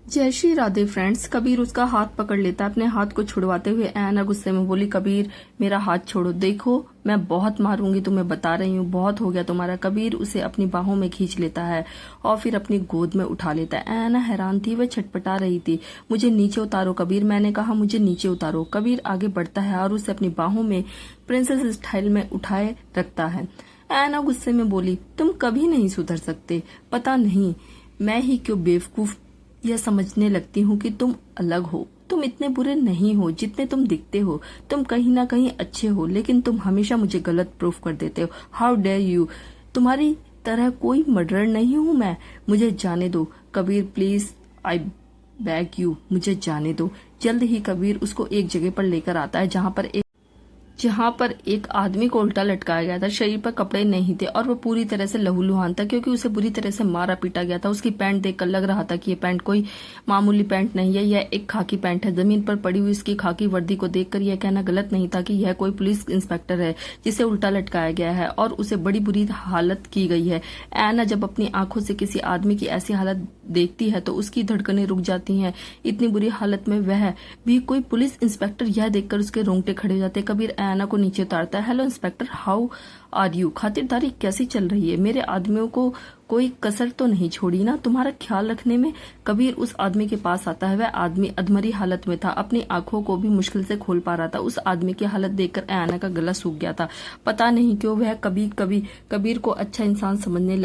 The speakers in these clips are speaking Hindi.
जय श्री राधे फ्रेंड्स। कबीर उसका हाथ पकड़ लेता है। अपने हाथ को छुड़वाते हुए ऐना गुस्से में बोली, कबीर मेरा हाथ छोड़ो, देखो मैं बहुत मारूंगी तुम्हें, बता रही हूँ, बहुत हो गया तुम्हारा। कबीर उसे अपनी बाहों में खींच लेता है और फिर अपनी गोद में उठा लेता है। ऐना हैरान थी, वह छटपटा रही थी। मुझे नीचे उतारो कबीर, मैंने कहा मुझे नीचे उतारो। कबीर आगे बढ़ता है और उसे अपनी बाहों में प्रिंसेस स्टाइल में उठाए रखता है। ऐना गुस्से में बोली, तुम कभी नहीं सुधर सकते, पता नहीं मैं ही क्यों बेवकूफ यह समझने लगती हूँ कि तुम अलग हो। तुम इतने बुरे नहीं हो जितने तुम दिखते हो। तुम कहीं ना कहीं अच्छे हो, लेकिन तुम हमेशा मुझे गलत प्रूफ कर देते हो। How dare you. तुम्हारी तरह कोई मर्डरर नहीं हूँ मैं। मुझे जाने दो Kabir, please, I beg you, मुझे जाने दो। जल्द ही कबीर उसको एक जगह पर लेकर आता है जहां पर एक आदमी को उल्टा लटकाया गया था। शरीर पर कपड़े नहीं थे और वो पूरी तरह से लहूलुहान था, क्योंकि उसे बुरी तरह से मारा पीटा गया था। उसकी पैंट देखकर लग रहा था कि ये पैंट कोई मामूली पैंट नहीं है, यह एक खाकी पैंट है। जमीन पर पड़ी हुई इसकी खाकी वर्दी को देखकर यह कहना गलत नहीं था कि यह कोई पुलिस इंस्पेक्टर है जिसे उल्टा लटकाया गया है और उसे बड़ी बुरी हालत की गई है। ऐना जब अपनी आंखों से किसी आदमी की ऐसी हालत देखती है तो उसकी धड़कनें रुक जाती हैं। इतनी बुरी हालत में वह भी कोई पुलिस इंस्पेक्टर, यह देखकर उसके रोंगटे खड़े हो जाते। कबीर ऐना को नीचे उतारता है। Hello inspector, how are you? खातिरदारी कैसी चल रही है? मेरे आदमियों को कोई कसर तो नहीं छोड़ी ना तुम्हारा ख्याल रखने में? कबीर उस आदमी के पास आता है। वह आदमी अधमरी हालत में था, अपनी आंखों को भी मुश्किल से खोल पा रहा था। उस आदमी की हालत देखकर ऐना का गला सूख गया था। पता नहीं क्यों वह कभी कभी कबीर को अच्छा इंसान समझने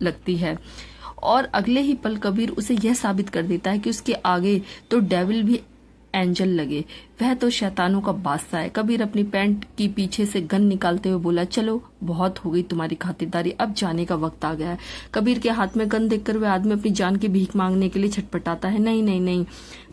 लगती है और अगले ही पल कबीर उसे यह साबित कर देता है कि उसके आगे तो डेविल भी एंजल लगे, वह तो शैतानों का बादशाह है। कबीर अपनी पैंट की पीछे से गन निकालते हुए बोला, चलो बहुत हो गई तुम्हारी खातिरदारी, अब जाने का वक्त आ गया है। कबीर के हाथ में गन देखकर वह आदमी अपनी जान की भीख मांगने के लिए छटपटाता है। नहीं नहीं नहीं।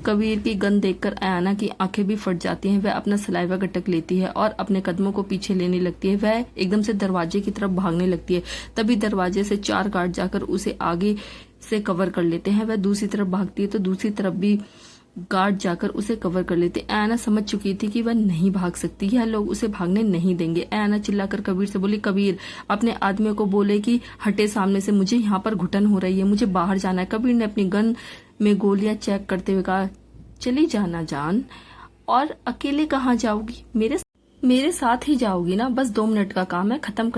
कबीर की गन देखकर ऐना की आंखें भी फट जाती हैं। वह अपना सलाइवा गटक लेती है और अपने कदमों को पीछे लेने लगती है। वह एकदम से दरवाजे की तरफ भागने लगती है। तभी दरवाजे से 4 गार्ड जाकर उसे आगे से कवर कर लेते हैं। वह दूसरी तरफ भागती है तो दूसरी तरफ भी गार्ड जाकर उसे कवर कर लेते। ऐना समझ चुकी थी कि वह नहीं भाग सकती, यह लोग उसे भागने नहीं देंगे। ऐना चिल्लाकर कबीर से बोली, कबीर अपने आदमियों को बोले कि हटे सामने से, मुझे यहाँ पर घुटन हो रही है, मुझे बाहर जाना है। कबीर ने अपनी गन में गोलियां चेक करते हुए कहा, चली जाना जान, और अकेले कहाँ जाओगी? मेरे साथ ही जाओगी ना? बस 2 मिनट का काम है, खत्म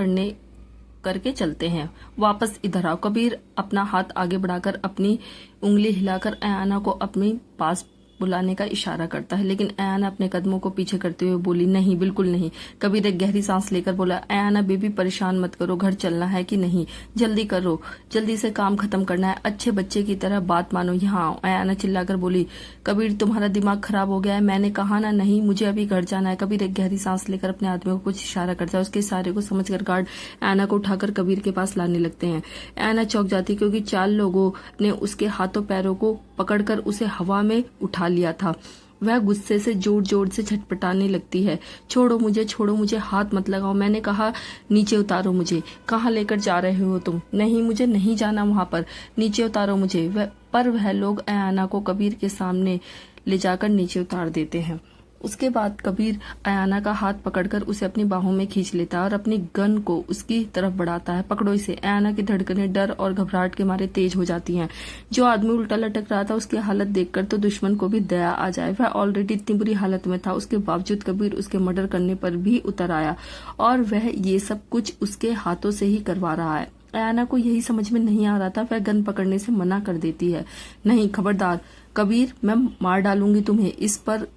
करके चलते हैं, वापस इधर आओ। कबीर अपना हाथ आगे बढ़ाकर अपनी उंगली हिलाकर ऐना को अपने पास बुलाने का इशारा करता है, लेकिन ऐना अपने कदमों को पीछे करते हुए बोली, नहीं, बिल्कुल नहीं। कबीर एक गहरी सांस लेकर बोला, ऐना बेबी परेशान मत करो, घर चलना है कि नहीं? जल्दी करो, जल्दी से काम खत्म करना है, अच्छे बच्चे की तरह बात मानो, यहाँ आओ। ऐना चिल्लाकर बोली, कबीर तुम्हारा दिमाग खराब हो गया है, मैंने कहा ना नहीं, मुझे अभी घर जाना है। कबीर एक गहरी सांस लेकर अपने आदमियों को कुछ इशारा करता है। उसके इशारे को समझकर गार्ड ऐना को उठाकर कबीर के पास लाने लगते हैं। ऐना चौंक जाती क्योंकि 4 लोगों ने उसके हाथों पैरों को पकड़कर उसे हवा में उठा लिया था। वह गुस्से से जोर जोर से छटपटाने लगती है। छोड़ो मुझे, छोड़ो मुझे, हाथ मत लगाओ, मैंने कहा नीचे उतारो मुझे। कहाँ लेकर जा रहे हो तुम? नहीं, मुझे नहीं जाना वहां पर, नीचे उतारो मुझे। वह लोग ऐना को कबीर के सामने ले जाकर नीचे उतार देते हैं। उसके बाद कबीर ऐना का हाथ पकड़कर उसे अपनी बाहों में खींच लेता है और अपनी गन को उसकी तरफ बढ़ाता है। पकड़ो इसे। ऐना की धड़कनें डर और घबराहट के मारे तेज हो जाती हैं। जो आदमी उल्टा लटक रहा था उसकी हालत देखकर तो दुश्मन को भी दया आ जाए। वह ऑलरेडी इतनी बुरी हालत में था, उसके बावजूद कबीर उसके मर्डर करने पर भी उतर आया और वह ये सब कुछ उसके हाथों से ही करवा रहा है। ऐना को यही समझ में नहीं आ रहा था। वह गन पकड़ने से मना कर देती है। नहीं, खबरदार कबीर, मैं मार डालूंगी तुम्हें। इस पर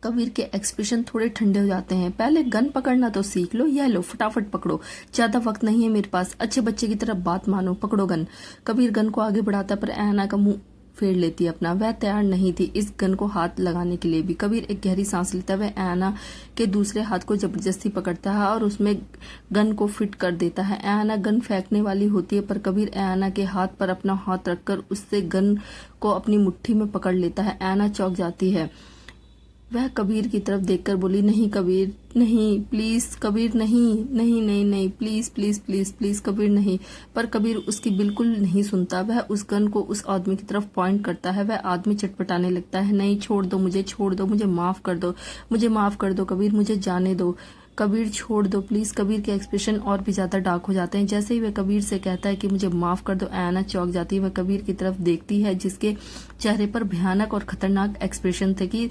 कबीर के एक्सप्रेशन थोड़े ठंडे हो जाते हैं। पहले गन पकड़ना तो सीख लो, यह लो, फटाफट पकड़ो, ज्यादा वक्त नहीं है मेरे पास, अच्छे बच्चे की तरफ बात मानो, पकड़ो गन। कबीर गन को आगे बढ़ाता पर ऐना का मुंह फेर लेती है अपना। वह तैयार नहीं थी इस गन को हाथ लगाने के लिए भी। कबीर एक गहरी सांस लेता है। वह ऐना के दूसरे हाथ को जबरदस्ती पकड़ता है और उसमें गन को फिट कर देता है। ऐना गन फेंकने वाली होती है पर कबीर ऐना के हाथ पर अपना हाथ रखकर उससे गन को अपनी मुट्ठी में पकड़ लेता है। ऐना चौंक जाती है। वह कबीर की तरफ देखकर बोली, नहीं कबीर, नहीं, प्लीज कबीर, नहीं नहीं नहीं नहीं, please please please please Kabir, नहीं। पर कबीर उसकी बिल्कुल नहीं सुनता। वह उस गन को उस आदमी की तरफ पॉइंट करता है। वह आदमी चटपटाने लगता है। नहीं, छोड़ दो मुझे, छोड़ दो मुझे, माफ कर दो, मुझे माफ कर दो कबीर, मुझे जाने दो। कबीर छोड़ दो प्लीज। कबीर के एक्सप्रेशन और भी ज्यादा डार्क हो जाते हैं। जैसे ही वह कबीर से कहता है कि मुझे माफ कर दो, आयाना चौंक जाती है। वह कबीर की तरफ देखती है जिसके चेहरे पर भयानक और खतरनाक एक्सप्रेशन थे कि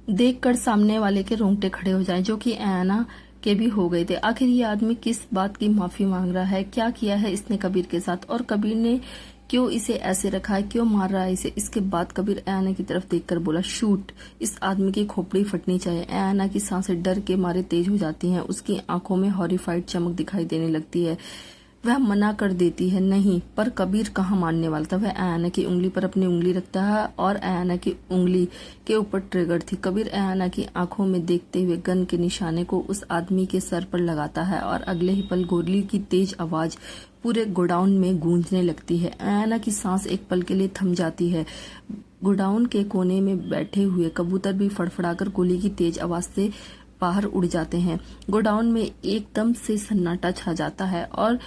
देखकर सामने वाले के रोंगटे खड़े हो जाएं, जो कि आयाना के भी हो गए थे। आखिर ये आदमी किस बात की माफी मांग रहा है? क्या किया है इसने कबीर के साथ, और कबीर ने क्यों इसे ऐसे रखा है, क्यों मार रहा है इसे? इसके बाद कबीर आयाना की तरफ देखकर बोला, शूट। इस आदमी की खोपड़ी फटनी चाहिए। आयाना की सांसें डर के मारे तेज हो जाती हैं। उसकी आंखों में हॉरिफाइड चमक दिखाई देने लगती है। वह मना कर देती है, नहीं, पर कबीर कहाँ मानने वाला था। वह आयाना की उंगली पर अपनी उंगली रखता है और आयाना की उंगली के ऊपर ट्रिगर थी। कबीर आयाना की आंखों में देखते हुए गन के निशाने को उस आदमी के सर पर लगाता है और अगले ही पल गोली की तेज आवाज पूरे गोडाउन में गूंजने लगती है। आयाना की सांस एक पल के लिए थम जाती है। गोडाउन के कोने में बैठे हुए कबूतर भी फड़फड़ाकर गोली की तेज आवाज से बाहर उड़ जाते हैं। गोडाउन में एकदम से सन्नाटा छा जाता है और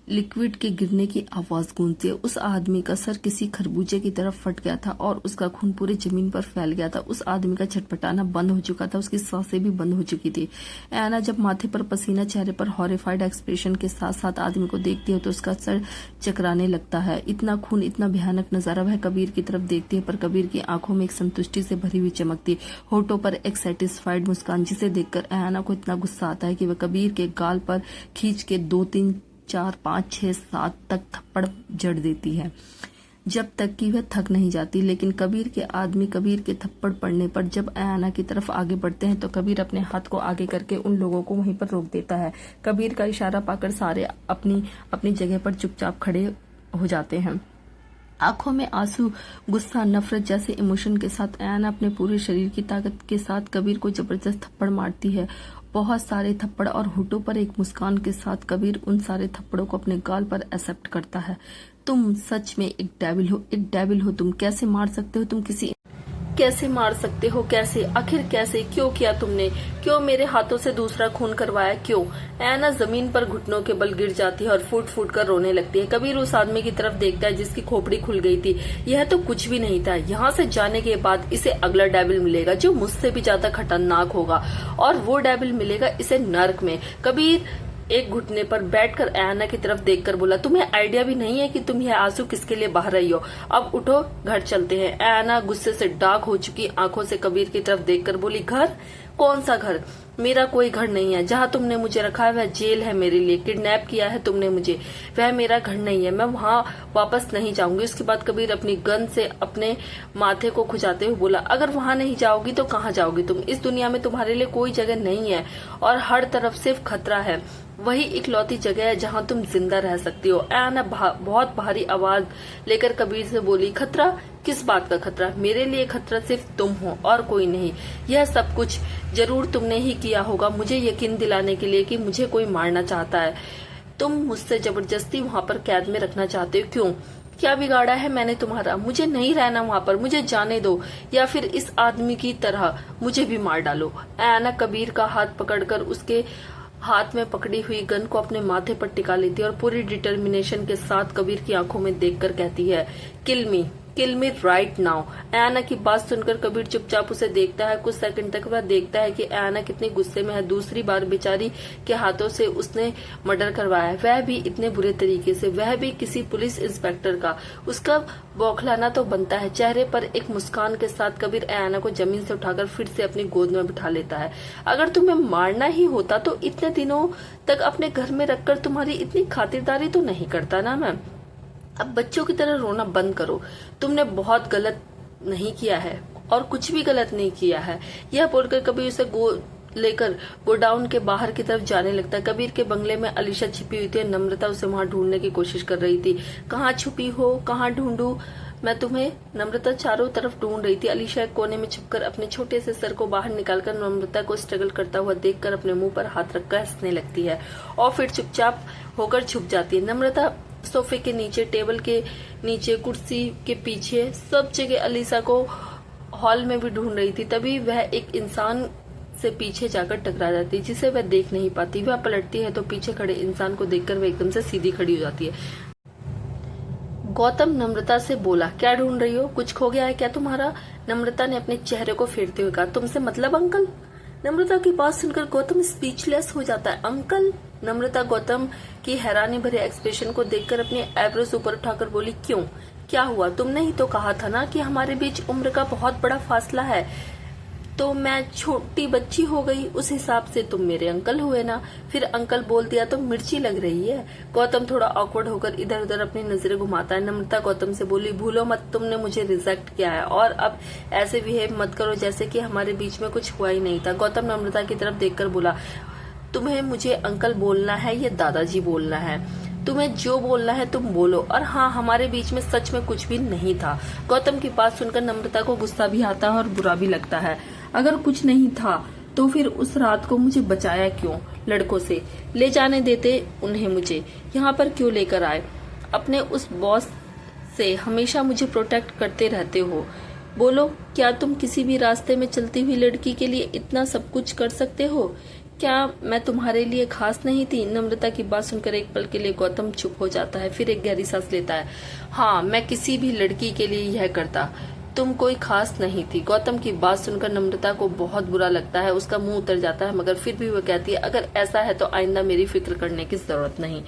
लिक्विड के गिरने की आवाज गूंजती है। उस आदमी का सर किसी खरबूजे की तरफ फट गया था और उसका खून पूरी जमीन पर फैल गया था। उस आदमी का छटपटाना बंद हो चुका था, उसकी सांसें भी बंद हो चुकी थी। आयाना जब माथे पर पसीना, चेहरे पर हॉरिफाइड एक्सप्रेशन के साथ साथ आदमी को देखती है तो उसका सर चकराने लगता है। इतना खून, इतना भयानक नजारा। वह कबीर की तरफ देखती है पर कबीर की आंखों में एक संतुष्टि से भरी हुई चमक थी, होठों पर एक सेटिस्फाइड मुस्कान, जिसे देखकर आयाना को इतना गुस्सा आता है कि वह कबीर के गाल पर खींच के 2, 3, 4, 5, 6, 7 तक थप्पड़ जड़ देती है, जब तक कि वह थक नहीं जाती। लेकिन कबीर के आदमी कबीर के थप्पड़ पड़ने पर जब आयाना की तरफ आगे बढ़ते हैं तो कबीर अपने हाथ को आगे करके उन लोगों को वहीं पर रोक देता है। कबीर का इशारा पाकर सारे अपनी अपनी जगह पर चुपचाप खड़े हो जाते हैं। आंखों में आंसू, गुस्सा, नफरत जैसे इमोशन के साथ आयाना अपने पूरे शरीर की ताकत के साथ कबीर को जबरदस्त थप्पड़ मारती है। बहुत सारे थप्पड़ और होठों पर एक मुस्कान के साथ कबीर उन सारे थप्पड़ों को अपने गाल पर एक्सेप्ट करता है। तुम सच में एक डेविल हो, एक डेविल हो तुम। कैसे मार सकते हो तुम किसी, कैसे मार सकते हो, कैसे, आखिर कैसे, क्यों किया तुमने, क्यों मेरे हाथों से दूसरा खून करवाया, क्यों? आयाना जमीन पर घुटनों के बल गिर जाती है और फूट फूट कर रोने लगती है। कबीर उस आदमी की तरफ देखता है जिसकी खोपड़ी खुल गई थी। यह तो कुछ भी नहीं था। यहाँ से जाने के बाद इसे अगला डेविल मिलेगा जो मुझसे भी ज्यादा खतरनाक होगा, और वो डेविल मिलेगा इसे नर्क में। कबीर एक घुटने पर बैठकर आयाना की तरफ देखकर बोला, तुम्हें आइडिया भी नहीं है कि तुम यह आंसू किसके लिए बहा रही हो? अब उठो, घर चलते हैं। आयाना गुस्से से डार्क हो चुकी आंखों से कबीर की तरफ देखकर बोली, घर? कौन सा घर? मेरा कोई घर नहीं है। जहाँ तुमने मुझे रखा है वह जेल है मेरे लिए। किडनैप किया है तुमने मुझे, वह मेरा घर नहीं है। मैं वहाँ वापस नहीं जाऊंगी। उसके बाद कबीर अपनी गन से अपने माथे को खुजाते हुए बोला, अगर वहाँ नहीं जाओगी तो कहाँ जाओगी तुम? इस दुनिया में तुम्हारे लिए कोई जगह नहीं है और हर तरफ सिर्फ खतरा है। वही इकलौती जगह है जहाँ तुम जिंदा रह सकती हो। आयाना बहुत भारी आवाज लेकर कबीर से बोली, खतरा? किस बात का खतरा? मेरे लिए खतरा सिर्फ तुम हो और कोई नहीं। यह सब कुछ जरूर तुमने ही किया होगा मुझे यकीन दिलाने के लिए कि मुझे कोई मारना चाहता है। तुम मुझसे जबरदस्ती वहाँ पर कैद में रखना चाहते हो। क्यों? क्या बिगाड़ा है मैंने तुम्हारा? मुझे नहीं रहना वहाँ पर, मुझे जाने दो, या फिर इस आदमी की तरह मुझे भी मार डालो। आयाना कबीर का हाथ पकड़कर उसके हाथ में पकड़ी हुई गन को अपने माथे पर टिका लेती है और पूरी डिटर्मिनेशन के साथ कबीर की आंखों में देखकर कहती है, किल मी राइट नाउ। आयाना की बात सुनकर कबीर चुपचाप उसे देखता है। कुछ सेकंड तक वह देखता है कि आयाना कितनी गुस्से में है। दूसरी बार बेचारी के हाथों से उसने मर्डर करवाया है, वह भी इतने बुरे तरीके से, वह भी किसी पुलिस इंस्पेक्टर का। उसका बौखलाना तो बनता है। चेहरे पर एक मुस्कान के साथ कबीर आयाना को जमीन से उठाकर फिर से अपनी गोद में बिठा लेता है। अगर तुम्हें मारना ही होता तो इतने दिनों तक अपने घर में रखकर तुम्हारी इतनी खातिरदारी तो नहीं करता ना मैं। अब बच्चों की तरह रोना बंद करो। तुमने बहुत गलत नहीं किया है और कुछ भी गलत नहीं किया है। यह बोलकर कबीर उसे लेकर गोडाउन के बाहर की तरफ जाने लगता है। कबीर के बंगले में अलीशा छिपी हुई थी। नम्रता उसे वहां ढूंढने की कोशिश कर रही थी। कहाँ छुपी हो, कहाँ ढूंढूं मैं तुम्हें? नम्रता चारों तरफ ढूंढ रही थी। अलीशा एक कोने में छुपकर अपने छोटे से सर को बाहर निकालकर नम्रता को स्ट्रगल करता हुआ देखकर अपने मुंह पर हाथ रखकर हंसने लगती है और फिर चुपचाप होकर छुप जाती है। नम्रता सोफे के नीचे, टेबल के नीचे, कुर्सी के पीछे, सब जगह अलीशा को हॉल में भी ढूंढ रही थी। तभी वह एक इंसान से पीछे जाकर टकरा जाती है जिसे वह देख नहीं पाती। वह पलटती है तो पीछे खड़े इंसान को देखकर वह एकदम से सीधी खड़ी हो जाती है। गौतम नम्रता से बोला, क्या ढूंढ रही हो? कुछ खो गया है क्या तुम्हारा? नम्रता ने अपने चेहरे को फेरते हुए कहा, तुमसे मतलब अंकल? नम्रता की बात सुनकर गौतम स्पीचलेस हो जाता है। अंकल। नम्रता गौतम की हैरानी भरे एक्सप्रेशन को देखकर अपनी आईब्रोज ऊपर उठाकर बोली, क्यों, क्या हुआ? तुमने ही तो कहा था ना कि हमारे बीच उम्र का बहुत बड़ा फासला है, तो मैं छोटी बच्ची हो गई, उस हिसाब से तुम मेरे अंकल हुए ना। फिर अंकल बोल दिया तो मिर्ची लग रही है। गौतम थोड़ा ऑकवर्ड होकर इधर उधर अपनी नजरें घुमाता है। नम्रता गौतम से बोली, भूलो मत, तुमने मुझे रिजेक्ट किया है और अब ऐसे बिहेव मत करो जैसे कि हमारे बीच में कुछ हुआ ही नहीं था। गौतम नम्रता की तरफ देखकर बोला, तुम्हें मुझे अंकल बोलना है या दादाजी बोलना है? तुम्हें जो बोलना है तुम बोलो। और हाँ, हमारे बीच में सच में कुछ भी नहीं था। गौतम की बात सुनकर नम्रता को गुस्सा भी आता है और बुरा भी लगता है। अगर कुछ नहीं था तो फिर उस रात को मुझे बचाया क्यों? लड़कों से ले जाने देते उन्हें, मुझे यहाँ पर क्यों लेकर आए? अपने उस बॉस से हमेशा मुझे प्रोटेक्ट करते रहते हो। बोलो, क्या तुम किसी भी रास्ते में चलती हुई लड़की के लिए इतना सब कुछ कर सकते हो? क्या मैं तुम्हारे लिए खास नहीं थी? नम्रता की बात सुनकर एक पल के लिए गौतम चुप हो जाता है, फिर एक गहरी सांस लेता है। हाँ, मैं किसी भी लड़की के लिए यह करता। तुम कोई खास नहीं थी। गौतम की बात सुनकर नम्रता को बहुत बुरा लगता है, उसका मुंह उतर जाता है, मगर फिर भी वो कहती है, अगर ऐसा है तो आइंदा मेरी फिक्र करने की जरूरत नहीं।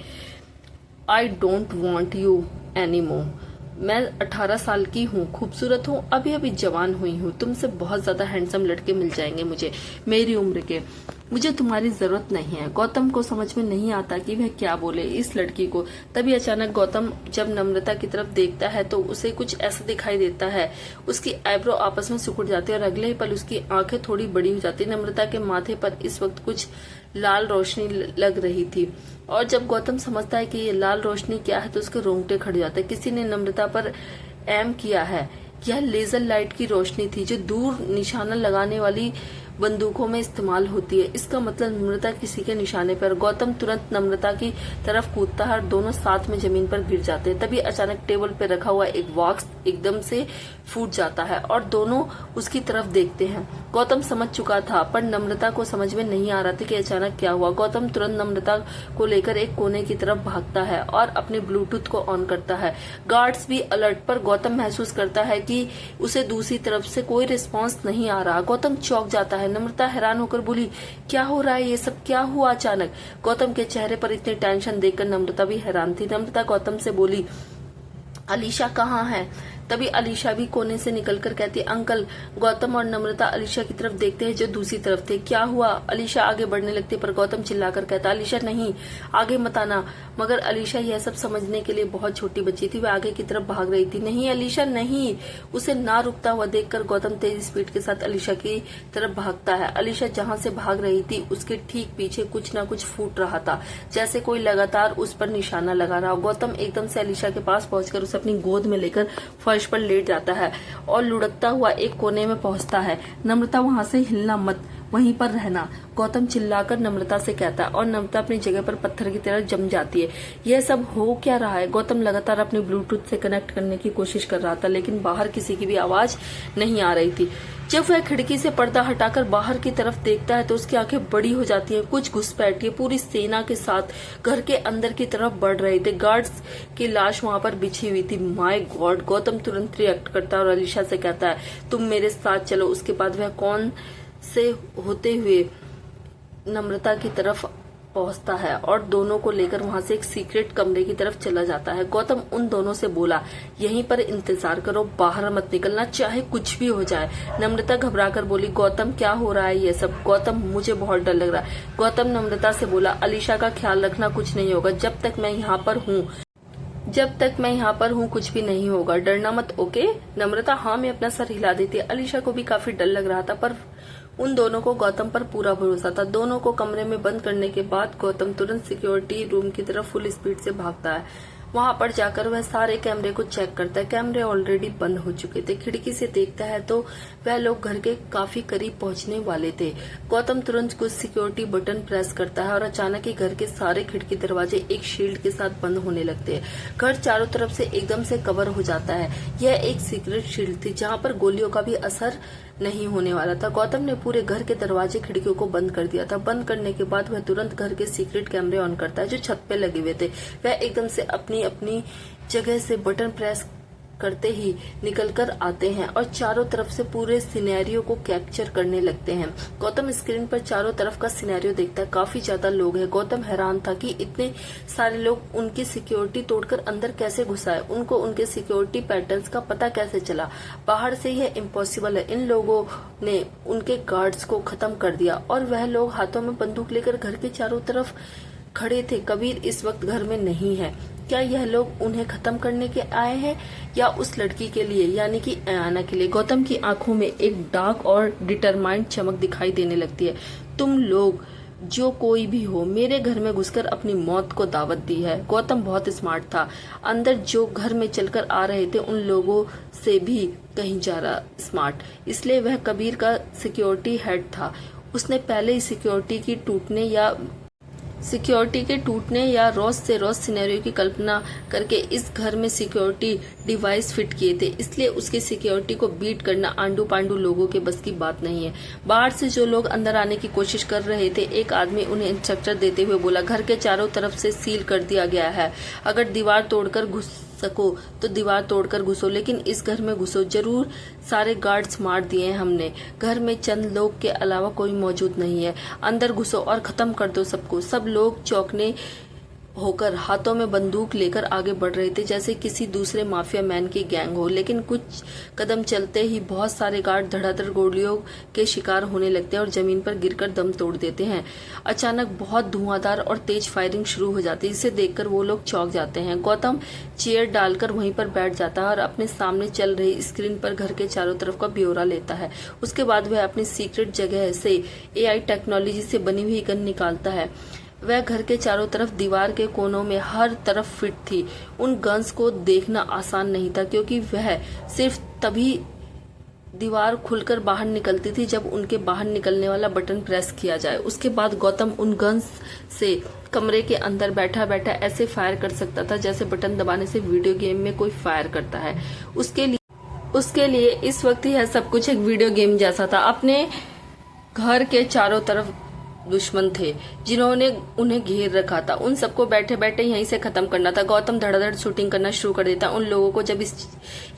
I don't want you any more. मैं 18 साल की हूँ, खूबसूरत हूँ, अभी अभी जवान हुई हूँ। तुमसे बहुत ज्यादा हैंडसम लड़के मिल जाएंगे मुझे, मेरी उम्र के। मुझे तुम्हारी जरूरत नहीं है। गौतम को समझ में नहीं आता कि वह क्या बोले इस लड़की को। तभी अचानक गौतम जब नम्रता की तरफ देखता है तो उसे कुछ ऐसा दिखाई देता है, उसकी आईब्रो आपस में सिकुड़ जाती है और अगले ही पल उसकी आंखें थोड़ी बड़ी हो जाती। नम्रता के माथे पर इस वक्त कुछ लाल रोशनी लग रही थी और जब गौतम समझता है कि ये लाल रोशनी क्या है तो उसके रोंगटे खड़े जाते हैं। किसी ने नम्रता पर एम किया है। यह लेजर लाइट की रोशनी थी जो दूर निशाना लगाने वाली बंदूकों में इस्तेमाल होती है। इसका मतलब नम्रता किसी के निशाने पर। गौतम तुरंत नम्रता की तरफ कूदता है और दोनों साथ में जमीन पर गिर जाते हैं। तभी अचानक टेबल पर रखा हुआ एक बॉक्स एकदम से फूट जाता है और दोनों उसकी तरफ देखते हैं। गौतम समझ चुका था पर नम्रता को समझ में नहीं आ रहा था कि अचानक क्या हुआ। गौतम तुरंत नम्रता को लेकर एक कोने की तरफ भागता है और अपने ब्लूटूथ को ऑन करता है। गार्ड्स भी अलर्ट, पर गौतम महसूस करता है कि उसे दूसरी तरफ से कोई रिस्पांस नहीं आ रहा। गौतम चौंक जाता है। नम्रता हैरान होकर बोली, क्या हो रहा है? ये सब क्या हुआ अचानक? गौतम के चेहरे पर इतनी टेंशन देखकर नम्रता भी हैरान थी। नम्रता गौतम से बोली, अलीशा कहाँ है? तभी अलीशा भी कोने से निकलकर कहती, अंकल। गौतम और नम्रता अलीशा की तरफ देखते हैं जो दूसरी तरफ थे। क्या हुआ? अलीशा आगे बढ़ने लगती पर गौतम चिल्लाकर कहता, अलीशा नहीं, आगे मत आना। मगर अलीशा यह सब समझने के लिए बहुत छोटी बच्ची थी, वह आगे की तरफ भाग रही थी। नहीं अलीशा नहीं। उसे ना रुकता हुआ देखकर गौतम तेज स्पीड के साथ अलीशा की तरफ भागता है। अलीशा जहाँ से भाग रही थी उसके ठीक पीछे कुछ न कुछ फूट रहा था, जैसे कोई लगातार उस पर निशाना लगा रहा। गौतम एकदम से अलीशा के पास पहुंचकर उसे अपनी गोद में लेकर फर्श पर लेट जाता है और लुढ़कता हुआ एक कोने में पहुंचता है। नम्रता वहां से हिलना मत, वहीं पर रहना, गौतम चिल्लाकर नम्रता से कहता है और नम्रता अपनी जगह पर पत्थर की तरह जम जाती है। यह सब हो क्या रहा है? गौतम लगातार अपने ब्लूटूथ से कनेक्ट करने की कोशिश कर रहा था लेकिन बाहर किसी की भी आवाज नहीं आ रही थी। जब वह खिड़की से पर्दा हटाकर बाहर की तरफ देखता है तो उसकी आंखें बड़ी हो जाती हैं। कुछ घुसपैठिए पूरी सेना के साथ घर के अंदर की तरफ बढ़ रहे थे। गार्ड्स की लाश वहां पर बिछी हुई थी। My God! गौतम तुरंत रिएक्ट करता है और अलीशा से कहता है, तुम मेरे साथ चलो। उसके बाद वह कौन से होते हुए नम्रता की तरफ पहुंचता है और दोनों को लेकर वहां से एक सीक्रेट कमरे की तरफ चला जाता है। गौतम उन दोनों से बोला, यहीं पर इंतजार करो, बाहर मत निकलना, चाहे कुछ भी हो जाए। नम्रता घबराकर बोली, गौतम क्या हो रहा है ये सब? गौतम मुझे बहुत डर लग रहा है। गौतम नम्रता से बोला, अलीशा का ख्याल रखना, कुछ नहीं होगा। जब तक मैं यहाँ पर हूँ कुछ भी नहीं होगा, डरना मत, ओके? नम्रता हाँ में अपना सर हिला देती है। अलीशा को भी काफी डर लग रहा था पर उन दोनों को गौतम पर पूरा भरोसा था। दोनों को कमरे में बंद करने के बाद गौतम तुरंत सिक्योरिटी रूम की तरफ फुल स्पीड से भागता है। वहां पर जाकर वह सारे कैमरे को चेक करता है। कैमरे ऑलरेडी बंद हो चुके थे। खिड़की से देखता है तो वह लोग घर के काफी करीब पहुंचने वाले थे। गौतम तुरंत कुछ सिक्योरिटी बटन प्रेस करता है और अचानक ही घर के सारे खिड़की दरवाजे एक शील्ड के साथ बंद होने लगते हैं। घर चारों तरफ से एकदम से कवर हो जाता है। यह एक सीक्रेट शील्ड थी जहाँ पर गोलियों का भी असर नहीं होने वाला था। गौतम ने पूरे घर के दरवाजे खिड़कियों को बंद कर दिया था। बंद करने के बाद वह तुरंत घर के सीक्रेट कैमरे ऑन करता है जो छत पे लगे हुए थे। वह एकदम से अपनी जगह से बटन प्रेस करते ही निकल कर आते हैं और चारों तरफ से पूरे सिनेरियो को कैप्चर करने लगते हैं। गौतम स्क्रीन पर चारों तरफ का सिनेरियो देखता है, काफी ज्यादा लोग हैं। गौतम हैरान था कि इतने सारे लोग उनकी सिक्योरिटी तोड़कर अंदर कैसे घुस आए, उनको उनके सिक्योरिटी पैटर्न्स का पता कैसे चला। बाहर से यह इम्पॉसिबल है। इन लोगों ने उनके गार्ड्स को खत्म कर दिया और वह लोग हाथों में बंदूक लेकर घर के चारों तरफ खड़े थे। कबीर इस वक्त घर में नहीं है। क्या यह लोग उन्हें खत्म करने के आए हैं या उस लड़की के लिए यानी कि अयाना के लिए? गौतम की आंखों में एक डार्क और डिटरमाइंड चमक दिखाई देने लगती है। तुम लोग जो कोई भी हो मेरे घर में घुसकर अपनी मौत को दावत दी है। गौतम बहुत स्मार्ट था। अंदर जो घर में चलकर आ रहे थे उन लोगों से भी कहीं ज्यादा स्मार्ट, इसलिए वह कबीर का सिक्योरिटी हेड था। उसने पहले ही सिक्योरिटी के टूटने या रोज से रोज सिनेरियो की कल्पना करके इस घर में सिक्योरिटी डिवाइस फिट किए थे, इसलिए उसकी सिक्योरिटी को बीट करना आंडू पांडू लोगों के बस की बात नहीं है। बाहर से जो लोग अंदर आने की कोशिश कर रहे थे, एक आदमी उन्हें इंस्ट्रक्टर देते हुए बोला, घर के चारों तरफ से सील कर दिया गया है। अगर दीवार तोड़कर घुस सको तो दीवार तोड़कर घुसो, लेकिन इस घर में घुसो जरूर। सारे गार्ड्स मार दिए हैं हमने। घर में चंद लोग के अलावा कोई मौजूद नहीं है। अंदर घुसो और खत्म कर दो सबको। सब लोग चौंकने होकर हाथों में बंदूक लेकर आगे बढ़ रहे थे जैसे किसी दूसरे माफिया मैन की गैंग हो, लेकिन कुछ कदम चलते ही बहुत सारे गार्ड धड़ाधड़ गोलियों के शिकार होने लगते हैं और जमीन पर गिरकर दम तोड़ देते हैं। अचानक बहुत धुआंधार और तेज फायरिंग शुरू हो जाती है, जिसे देखकर वो लोग चौंक जाते हैं। गौतम चेयर डालकर वहीं पर बैठ जाता है और अपने सामने चल रही स्क्रीन पर घर के चारों तरफ का ब्यौरा लेता है। उसके बाद वह अपनी सीक्रेट जगह से AI टेक्नोलॉजी से बनी हुई गन निकालता है। वह घर के चारों तरफ दीवार के कोनों में हर तरफ फिट थी। उन गन्स को देखना आसान नहीं था क्योंकि वह सिर्फ तभी दीवार खुलकर बाहर निकलती थी जब उनके बाहर निकलने वाला बटन प्रेस किया जाए। उसके बाद गौतम उन गन्स से कमरे के अंदर बैठा बैठा ऐसे फायर कर सकता था जैसे बटन दबाने से वीडियो गेम में कोई फायर करता है। उसके लिए इस वक्त यह सब कुछ एक वीडियो गेम जैसा था। अपने घर के चारों तरफ दुश्मन थे जिन्होंने उन्हें घेर रखा था। उन सबको बैठे बैठे यहीं से खत्म करना था। गौतम धड़ाधड़ शूटिंग करना शुरू कर देता। उन लोगों को जब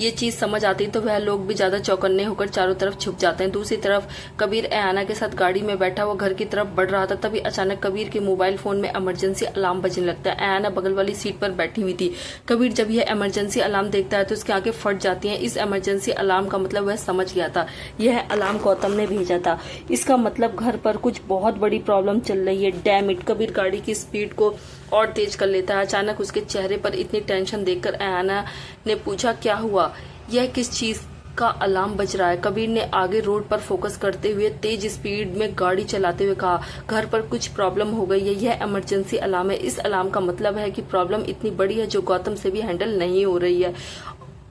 ये चीज समझ आती तो वह लोग भी ज्यादा चौकन्ने होकर चारों तरफ छुप जाते हैं। दूसरी तरफ कबीर अयाना के साथ गाड़ी में बैठा वो घर की तरफ बढ़ रहा था। तभी अचानक कबीर के मोबाइल फोन में इमरजेंसी अलार्म बजने लगता है। अयाना बगल वाली सीट पर बैठी हुई थी। कबीर जब यह इमरजेंसी अलार्म देखता है तो उसकी आंखें फट जाती हैं। इस इमरजेंसी अलार्म का मतलब वह समझ गया था। यह अलार्म गौतम ने भेजा था। इसका मतलब घर पर कुछ बहुत बड़ी प्रॉब्लम चल रही है। Damn it. कबीर गाड़ी की स्पीड को और तेज कर लेता है। अचानक उसके चेहरे पर इतनी टेंशन देखकर अयाना ने पूछा, क्या हुआ? यह किस चीज का अलार्म बज रहा है? कबीर ने आगे रोड पर फोकस करते हुए तेज स्पीड में गाड़ी चलाते हुए कहा, घर पर कुछ प्रॉब्लम हो गई है। यह इमरजेंसी अलार्म है। इस अलार्म का मतलब है कि प्रॉब्लम इतनी बड़ी है जो गौतम से भी हैंडल नहीं हो रही है।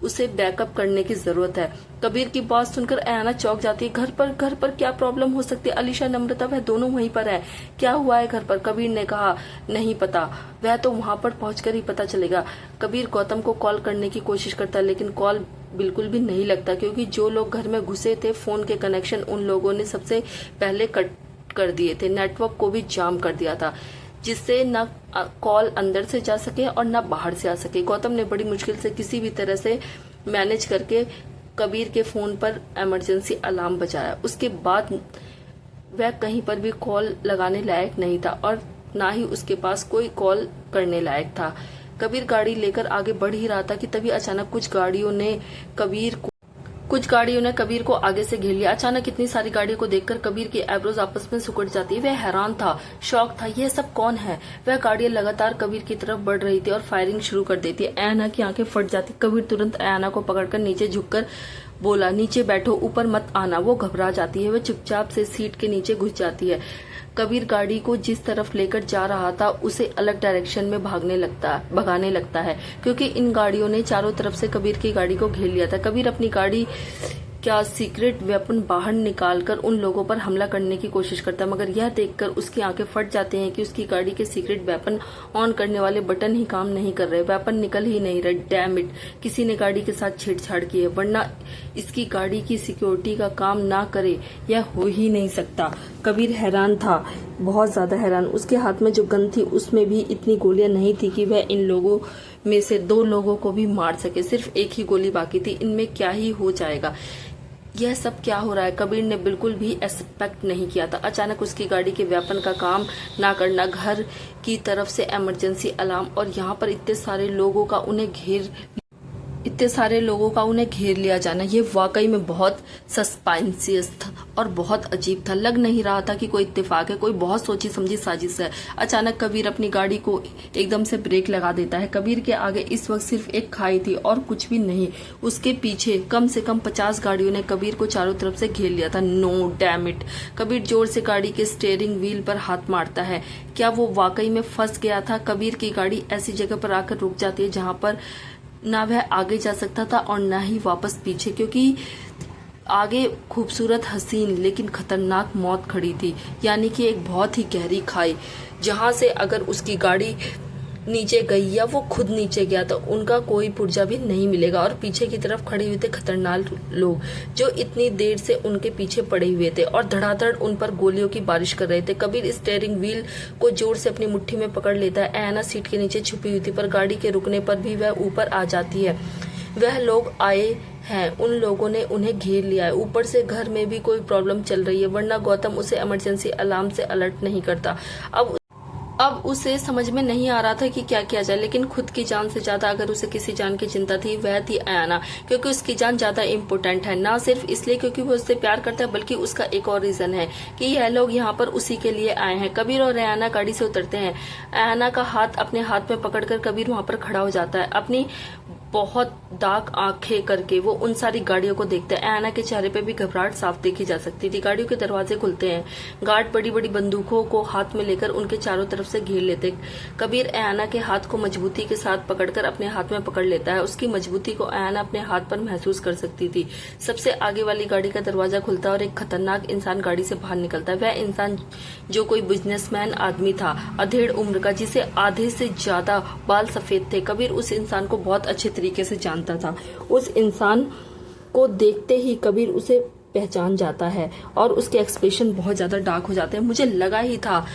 उसे बैकअप करने की जरूरत है। कबीर की बात सुनकर अयाना चौंक जाती है। घर पर क्या प्रॉब्लम हो सकती है? अलीशा, नम्रता वह दोनों वहीं पर है। क्या हुआ है घर पर? कबीर ने कहा, नहीं पता, वह तो वहां पर पहुंचकर ही पता चलेगा। कबीर गौतम को कॉल करने की कोशिश करता है लेकिन कॉल बिल्कुल भी नहीं लगता क्योंकि जो लोग घर में घुसे थे फोन के कनेक्शन उन लोगों ने सबसे पहले कट कर दिए थे। नेटवर्क को भी जाम कर दिया था जिससे न कॉल अंदर से जा सके और न बाहर से आ सके। गौतम ने बड़ी मुश्किल से किसी भी तरह से मैनेज करके कबीर के फोन पर इमरजेंसी अलार्म बजाया। उसके बाद वह कहीं पर भी कॉल लगाने लायक नहीं था और ना ही उसके पास कोई कॉल करने लायक था। कबीर गाड़ी लेकर आगे बढ़ ही रहा था कि तभी अचानक कुछ गाड़ियों ने कबीर को आगे से घेर लिया। अचानक इतनी सारी गाड़ियों को देखकर कबीर की आईब्रोज आपस में सिकुड़ जाती है। वह हैरान था, शॉक था, यह सब कौन है? वह गाड़ियां लगातार कबीर की तरफ बढ़ रही थी और फायरिंग शुरू कर देती है। अयाना की आंखें फट जाती। कबीर तुरंत अयाना को पकड़कर नीचे झुककर बोला, नीचे बैठो, ऊपर मत आना। वो घबरा जाती है। वह चुपचाप से सीट के नीचे घुस जाती है। कबीर गाड़ी को जिस तरफ लेकर जा रहा था उसे अलग डायरेक्शन में भगाने लगता है क्योंकि इन गाड़ियों ने चारों तरफ से कबीर की गाड़ी को घेर लिया था। कबीर अपनी गाड़ी क्या सीक्रेट वेपन बाहर निकालकर उन लोगों पर हमला करने की कोशिश करता है, मगर यह देखकर उसकी आंखें फट जाती हैं कि उसकी गाड़ी के सीक्रेट वेपन ऑन करने वाले बटन ही काम नहीं कर रहे, वेपन निकल ही नहीं रहे। डैम इट, किसी ने गाड़ी के साथ छेड़छाड़ की है, वरना इसकी गाड़ी की सिक्योरिटी का काम ना करे यह हो ही नहीं सकता। कबीर हैरान था, बहुत ज्यादा हैरान। उसके हाथ में जो गन थी उसमें भी इतनी गोलियां नहीं थी कि वह इन लोगों में से 2 लोगों को भी मार सके, सिर्फ एक ही गोली बाकी थी, इनमें क्या ही हो जाएगा। यह सब क्या हो रहा है? कबीर ने बिल्कुल भी एक्सपेक्ट नहीं किया था। अचानक उसकी गाड़ी के वेपन का काम ना करना, घर की तरफ से इमरजेंसी अलार्म, और यहाँ पर इतने सारे लोगों का उन्हें घेर लिया जाना, ये वाकई में बहुत सस्पेंसियस था और बहुत अजीब था। लग नहीं रहा था कि कोई इत्तेफाक है, कोई बहुत सोची समझी साजिश है। अचानक कबीर अपनी गाड़ी को एकदम से ब्रेक लगा देता है। कबीर के आगे इस वक्त सिर्फ एक खाई थी और कुछ भी नहीं। उसके पीछे कम से कम 50 गाड़ियों ने कबीर को चारों तरफ से घेर लिया था। No damn it! कबीर जोर से गाड़ी के स्टीयरिंग व्हील पर हाथ मारता है। क्या वो वाकई में फंस गया था? कबीर की गाड़ी ऐसी जगह पर आकर रुक जाती है जहां पर ना वह आगे जा सकता था और ना ही वापस पीछे, क्योंकि आगे खूबसूरत हसीन लेकिन खतरनाक मौत खड़ी थी, यानी कि एक बहुत ही गहरी खाई, जहां से अगर उसकी गाड़ी नीचे गई या वो खुद नीचे गया तो उनका कोई पुर्जा भी नहीं मिलेगा। और पीछे की तरफ खड़े हुए थे खतरनाक लोग जो इतनी देर से उनके पीछे पड़े हुए थे और धड़ाधड़ उन पर गोलियों की बारिश कर रहे थे। कबीर स्टीयरिंग व्हील को जोर से अपनी मुट्ठी में पकड़ लेता है। ऐना सीट के नीचे छुपी हुई थी, पर गाड़ी के रुकने पर भी वह ऊपर आ जाती है। वह लोग आए हैं, उन लोगों ने उन्हें घेर लिया है। ऊपर से घर में भी कोई प्रॉब्लम चल रही है, वरना गौतम उसे इमरजेंसी अलार्म से अलर्ट नहीं करता। अब उसे समझ में नहीं आ रहा था कि क्या किया जाए, लेकिन खुद की जान से ज्यादा अगर उसे किसी जान की चिंता थी वह थी ऐना, क्योंकि उसकी जान ज्यादा इम्पोर्टेंट है। ना सिर्फ इसलिए क्योंकि वो उससे प्यार करता है, बल्कि उसका एक और रीजन है कि यह लोग यहाँ पर उसी के लिए आए हैं। कबीर और ऐना गाड़ी से उतरते हैं। ऐना का हाथ अपने हाथ में पकड़कर कबीर वहां पर खड़ा हो जाता है। अपनी बहुत डार्क आंखें करके वो उन सारी गाड़ियों को देखता है। ऐना के चेहरे पे भी घबराहट साफ देखी जा सकती थी। गाड़ियों के दरवाजे खुलते हैं। गार्ड बड़ी बड़ी बंदूकों को हाथ में लेकर उनके चारों तरफ से घेर लेते। कबीर ऐना के हाथ को मजबूती के साथ पकड़कर अपने हाथ में पकड़ लेता है। उसकी मजबूती को ऐना अपने हाथ पर महसूस कर सकती थी। सबसे आगे वाली गाड़ी का दरवाजा खुलता है और एक खतरनाक इंसान गाड़ी से बाहर निकलता है। वह इंसान जो कोई बिजनेसमैन आदमी था, अधेड़ उम्र का, जिसे आधे से ज्यादा बाल सफेद थे। कबीर उस इंसान को बहुत अच्छे तरीके से जानता था। उस इंसान को देखते ही कबीर उसे पहचान जाता है और उसके एक्सप्रेशन बहुत ज्यादा डार्क हो जाते हैं। मुझे लगा ही था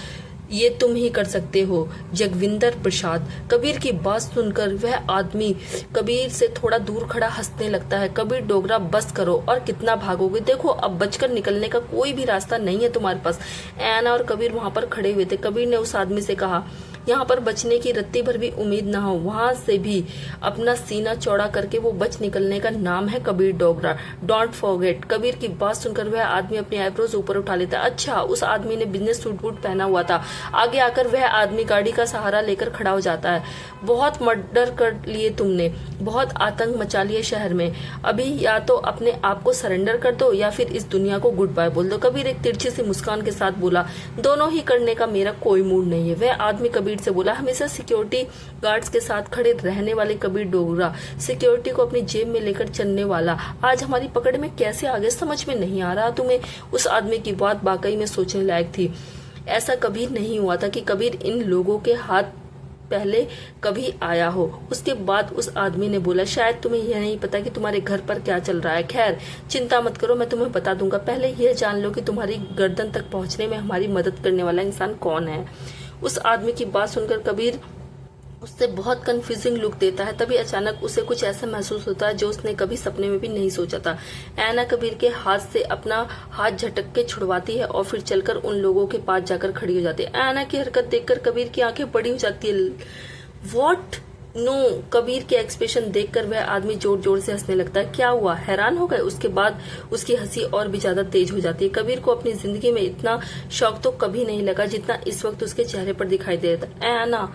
ये तुम ही कर सकते हो, जगविंदर प्रसाद। कबीर की बात सुनकर वह आदमी कबीर से थोड़ा दूर खड़ा हंसने लगता है। कबीर डोगरा, बस करो, और कितना भागोगे? देखो अब बचकर निकलने का कोई भी रास्ता नहीं है तुम्हारे पास। ऐना और कबीर वहां पर खड़े हुए थे। कबीर ने उस आदमी से कहा, यहाँ पर बचने की रत्ती भर भी उम्मीद ना हो। वहां से भी अपना सीना चौड़ा करके वो बच निकलने का नाम है कबीर डोगरा। Don't forget. कबीर की बात सुनकर वह आदमी अपने आईब्रोज ऊपर उठा लेता है। अच्छा, उस आदमी ने बिजनेस सूट बूट पहना हुआ था। आगे आकर वह आदमी गाड़ी का सहारा लेकर खड़ा हो जाता है। बहुत मर्डर कर लिए तुमने, बहुत आतंक मचा लिए शहर में। अभी या तो अपने आप को सरेंडर कर दो या फिर इस दुनिया को गुड बाय बोल दो। कबीर एक तिरछी सी मुस्कान के साथ बोला, दोनों ही करने का मेरा कोई मूड नहीं है। वह आदमी कबीर से बोला, हमेशा सिक्योरिटी गार्ड्स के साथ खड़े रहने वाले कबीर डोगरा, सिक्योरिटी को अपनी जेब में लेकर चलने वाला, आज हमारी पकड़ में कैसे आ गए? समझ में नहीं आ रहा तुम्हें? उस आदमी की बात वाकई में सोचने लायक थी। ऐसा कभी नहीं हुआ था कि कबीर इन लोगों के हाथ पहले कभी आया हो। उसके बाद उस आदमी ने बोला, शायद तुम्हें यह नहीं पता कि तुम्हारे घर पर क्या चल रहा है। खैर चिंता मत करो, मैं तुम्हें बता दूंगा। पहले यह जान लो कि तुम्हारी गर्दन तक पहुंचने में हमारी मदद करने वाला इंसान कौन है। उस आदमी की बात सुनकर कबीर उससे बहुत कंफ्यूजिंग लुक देता है। तभी अचानक उसे कुछ ऐसा महसूस होता है जो उसने कभी सपने में भी नहीं सोचा था। ऐना कबीर के हाथ से अपना हाथ झटक के छुड़वाती है और फिर चलकर उन लोगों के पास जाकर खड़ी हो जाती है। ऐना की हरकत देखकर कबीर की आंखें बड़ी हो जाती है। व्हाट? नो। कबीर के एक्सप्रेशन देखकर वह आदमी जोर जोर से हंसने लगता है। क्या हुआ? हैरान हो गए? उसके बाद उसकी हंसी और भी ज्यादा तेज हो जाती है। कबीर को अपनी जिंदगी में इतना शौक तो कभी नहीं लगा जितना इस वक्त उसके चेहरे पर दिखाई दे रहा था। ऐना,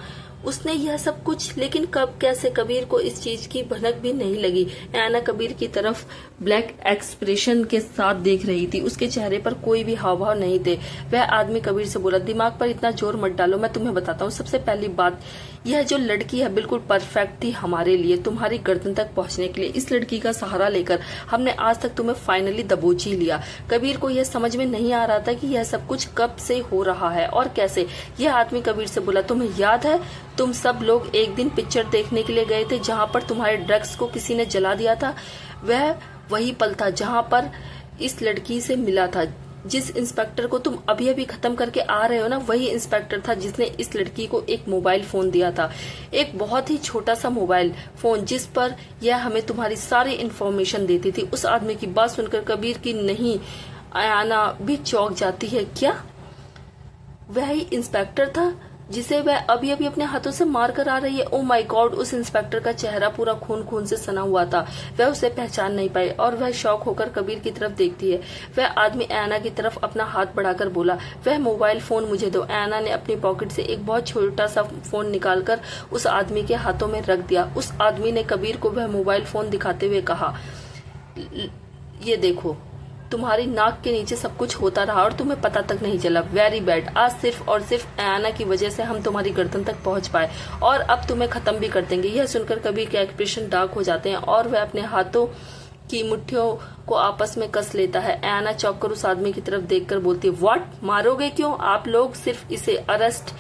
उसने यह सब कुछ, लेकिन कब, कैसे? कबीर को इस चीज की भनक भी नहीं लगी। ऐना कबीर की तरफ ब्लैक एक्सप्रेशन के साथ देख रही थी। उसके चेहरे पर कोई भी हाव भाव नहीं थे। वह आदमी कबीर से बोला, दिमाग पर इतना जोर मत डालो, मैं तुम्हें बताता हूँ। सबसे पहली बात, यह जो लड़की है बिल्कुल परफेक्ट थी हमारे लिए, तुम्हारी गर्दन तक पहुंचने के लिए। इस लड़की का सहारा लेकर हमने आज तक तुम्हें फाइनली दबोच ही लिया। कबीर को यह समझ में नहीं आ रहा था कि यह सब कुछ कब से हो रहा है और कैसे। यह आदमी कबीर से बोला, तुम्हें याद है तुम सब लोग एक दिन पिक्चर देखने के लिए गए थे जहां पर तुम्हारे ड्रग्स को किसी ने जला दिया था? वह वही पल था जहां पर इस लड़की से मिला था। जिस इंस्पेक्टर को तुम अभी अभी खत्म करके आ रहे हो ना, वही इंस्पेक्टर था जिसने इस लड़की को एक मोबाइल फोन दिया था, एक बहुत ही छोटा सा मोबाइल फोन जिस पर यह हमें तुम्हारी सारी इंफॉर्मेशन देती थी। उस आदमी की बात सुनकर कबीर की नहीं आयाना भी चौंक जाती है। क्या वही इंस्पेक्टर था जिसे वह अभी अभी अपने हाथों से मार कर आ रही है? Oh my God! उस इंस्पेक्टर का चेहरा पूरा खून खून से सना हुआ था। वह उसे पहचान नहीं पाई और वह शॉक होकर कबीर की तरफ देखती है। वह आदमी ऐना की तरफ अपना हाथ बढ़ाकर बोला, वह मोबाइल फोन मुझे दो। ऐना ने अपनी पॉकेट से एक बहुत छोटा सा फोन निकालकर उस आदमी के हाथों में रख दिया। उस आदमी ने कबीर को वह मोबाइल फोन दिखाते हुए कहा, ये देखो, तुम्हारी नाक के नीचे सब कुछ होता रहा और तुम्हें पता तक नहीं चला। Very bad. आज सिर्फ और सिर्फ ऐना की वजह से हम तुम्हारी गर्दन तक पहुंच पाए और अब तुम्हें खत्म भी कर देंगे। यह सुनकर कबीर के एक्सप्रेशन डार्क हो जाते हैं और वह अपने हाथों की मुट्ठियों को आपस में कस लेता है। ऐना चौंक कर उस आदमी की तरफ देखकर बोलती है, व्हाट? मारोगे क्यों? आप लोग सिर्फ इसे अरेस्ट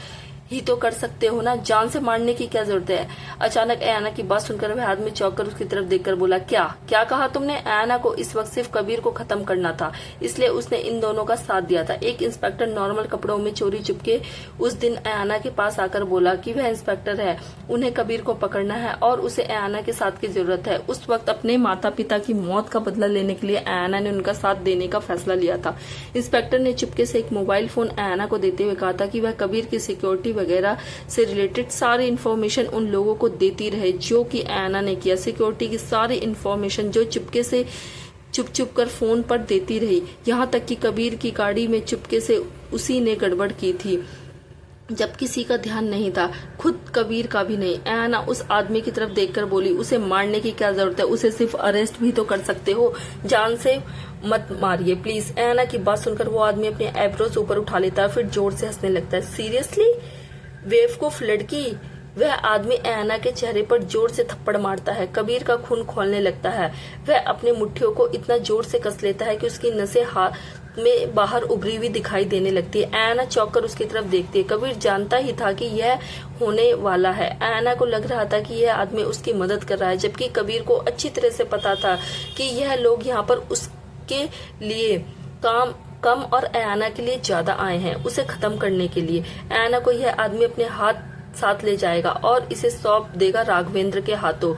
ही तो कर सकते हो ना, जान से मारने की क्या जरूरत है? अचानक ऐना की बात सुनकर वह आदमी चौंक कर उसकी तरफ देखकर बोला, क्या क्या कहा तुमने? ऐना को इस वक्त सिर्फ कबीर को खत्म करना था, इसलिए उसने इन दोनों का साथ दिया था। एक इंस्पेक्टर नॉर्मल कपड़ों में चोरी चुपके उस दिन ऐना के पास आकर बोला कि वह इंस्पेक्टर है, उन्हें कबीर को पकड़ना है और उसे ऐना के साथ की जरूरत है। उस वक्त अपने माता पिता की मौत का बदला लेने के लिए ऐना ने उनका साथ देने का फैसला लिया था। इंस्पेक्टर ने चुपके से एक मोबाइल फोन ऐना को देते हुए कहा था कि वह कबीर की सिक्योरिटी वगैरह से रिलेटेड सारी इंफॉर्मेशन उन लोगों को देती रहे, जो कि ऐना ने किया। सिक्योरिटी की सारी इंफॉर्मेशन जो चुपके से चुप कर फोन पर देती रही, यहाँ तक कि कबीर की गाड़ी में चुपके से उसी ने गड़बड़ की थी जब किसी का ध्यान नहीं था, खुद कबीर का भी नहीं। ऐना उस आदमी की तरफ देखकर बोली, उसे मारने की क्या जरूरत है? उसे सिर्फ अरेस्ट भी तो कर सकते हो, जान से मत मारिए प्लीज। ऐना की बात सुनकर वो आदमी अपने आईब्रोज ऊपर उठा लेता है, फिर जोर से हंसने लगता है। सीरियसली बेवकूफ लड़की! वह आदमी ऐना के चेहरे पर जोर से थप्पड़ मारता है। कबीर का खून खौलने लगता है। वह अपने मुट्ठियों को इतना जोर से कस लेता है कि उसकी नसें हाथ में बाहर उभरी हुई दिखाई देने लगती है। ऐना चौंक कर उसकी तरफ देखती है। कबीर जानता ही था कि यह होने वाला है। ऐना को लग रहा था कि यह आदमी उसकी मदद कर रहा है, जबकि कबीर को अच्छी तरह से पता था कि यह लोग यहाँ पर उसके लिए कम और ऐना के लिए ज्यादा आए हैं, उसे खत्म करने के लिए। ऐना को यह आदमी अपने हाथ साथ ले जाएगा और इसे सौंप देगा राघवेंद्र के हाथों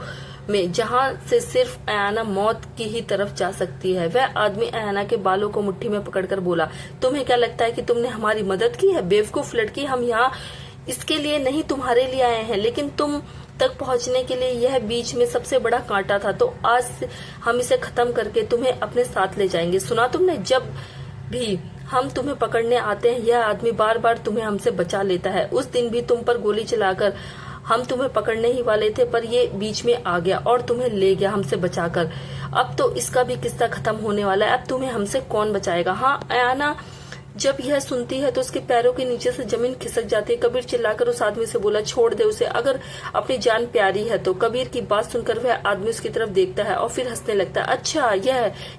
में, जहां से सिर्फ ऐना मौत की ही तरफ जा सकती है। वह आदमी ऐना के बालों को मुट्ठी में पकड़कर बोला, तुम्हें क्या लगता है कि तुमने हमारी मदद की है? बेवकूफ लड़की, हम यहाँ इसके लिए नहीं तुम्हारे लिए आए हैं, लेकिन तुम तक पहुंचने के लिए यह बीच में सबसे बड़ा कांटा था, तो आज हम इसे खत्म करके तुम्हें अपने साथ ले जाएंगे। सुना तुमने? जब भी हम तुम्हें पकड़ने आते हैं, यह आदमी बार बार तुम्हें हमसे बचा लेता है। उस दिन भी तुम पर गोली चलाकर हम तुम्हें पकड़ने ही वाले थे, पर ये बीच में आ गया और तुम्हें ले गया हमसे बचाकर। अब तो इसका भी किस्सा खत्म होने वाला है, अब तुम्हें हमसे कौन बचाएगा? हाँ, ऐना जब यह सुनती है तो उसके पैरों के नीचे से जमीन खिसक जाती है। कबीर चिल्लाकर उस आदमी से बोला, छोड़ दे उसे, अगर अपनी जान प्यारी है तो। कबीर की बात सुनकर वह आदमी उसकी तरफ देखता है और फिर हंसने लगता है। अच्छा,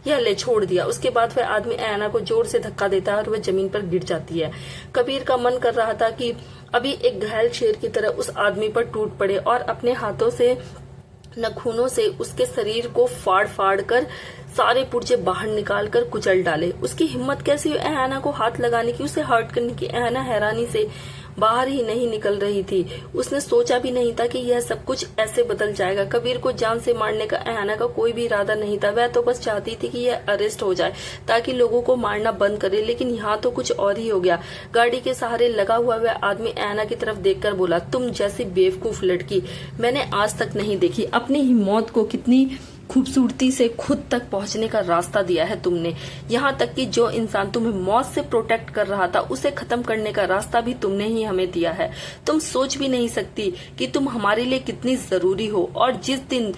यह ले, छोड़ दिया। उसके बाद वह आदमी ऐना को जोर से धक्का देता है और वह जमीन पर गिर जाती है। कबीर का मन कर रहा था कि अभी एक घायल शेर की तरह उस आदमी पर टूट पड़े और अपने हाथों से नखूनों से उसके शरीर को फाड़ फाड़ कर सारे पुर्जे बाहर निकाल कर कुचल डाले। उसकी हिम्मत कैसी हुई ऐना को हाथ लगाने की, उसे हर्ट करने की? ऐना हैरानी से बाहर ही नहीं निकल रही थी। उसने सोचा भी नहीं था कि यह सब कुछ ऐसे बदल जाएगा। कबीर को जान से मारने का ऐना का कोई भी इरादा नहीं था। वह तो बस चाहती थी कि यह अरेस्ट हो जाए ताकि लोगों को मारना बंद करे, लेकिन यहाँ तो कुछ और ही हो गया। गाड़ी के सहारे लगा हुआ वह आदमी ऐना की तरफ देखकर बोला, तुम जैसी बेवकूफ लड़की मैंने आज तक नहीं देखी। अपनी ही मौत को कितनी खूबसूरती से खुद तक पहुंचने का रास्ता दिया है तुमने। यहाँ तक कि जो इंसान तुम्हें मौत से प्रोटेक्ट कर रहा था, उसे खत्म करने का रास्ता भी तुमने ही हमें दिया है। तुम सोच भी नहीं सकती कि तुम हमारे लिए कितनी जरूरी हो, और जिस दिन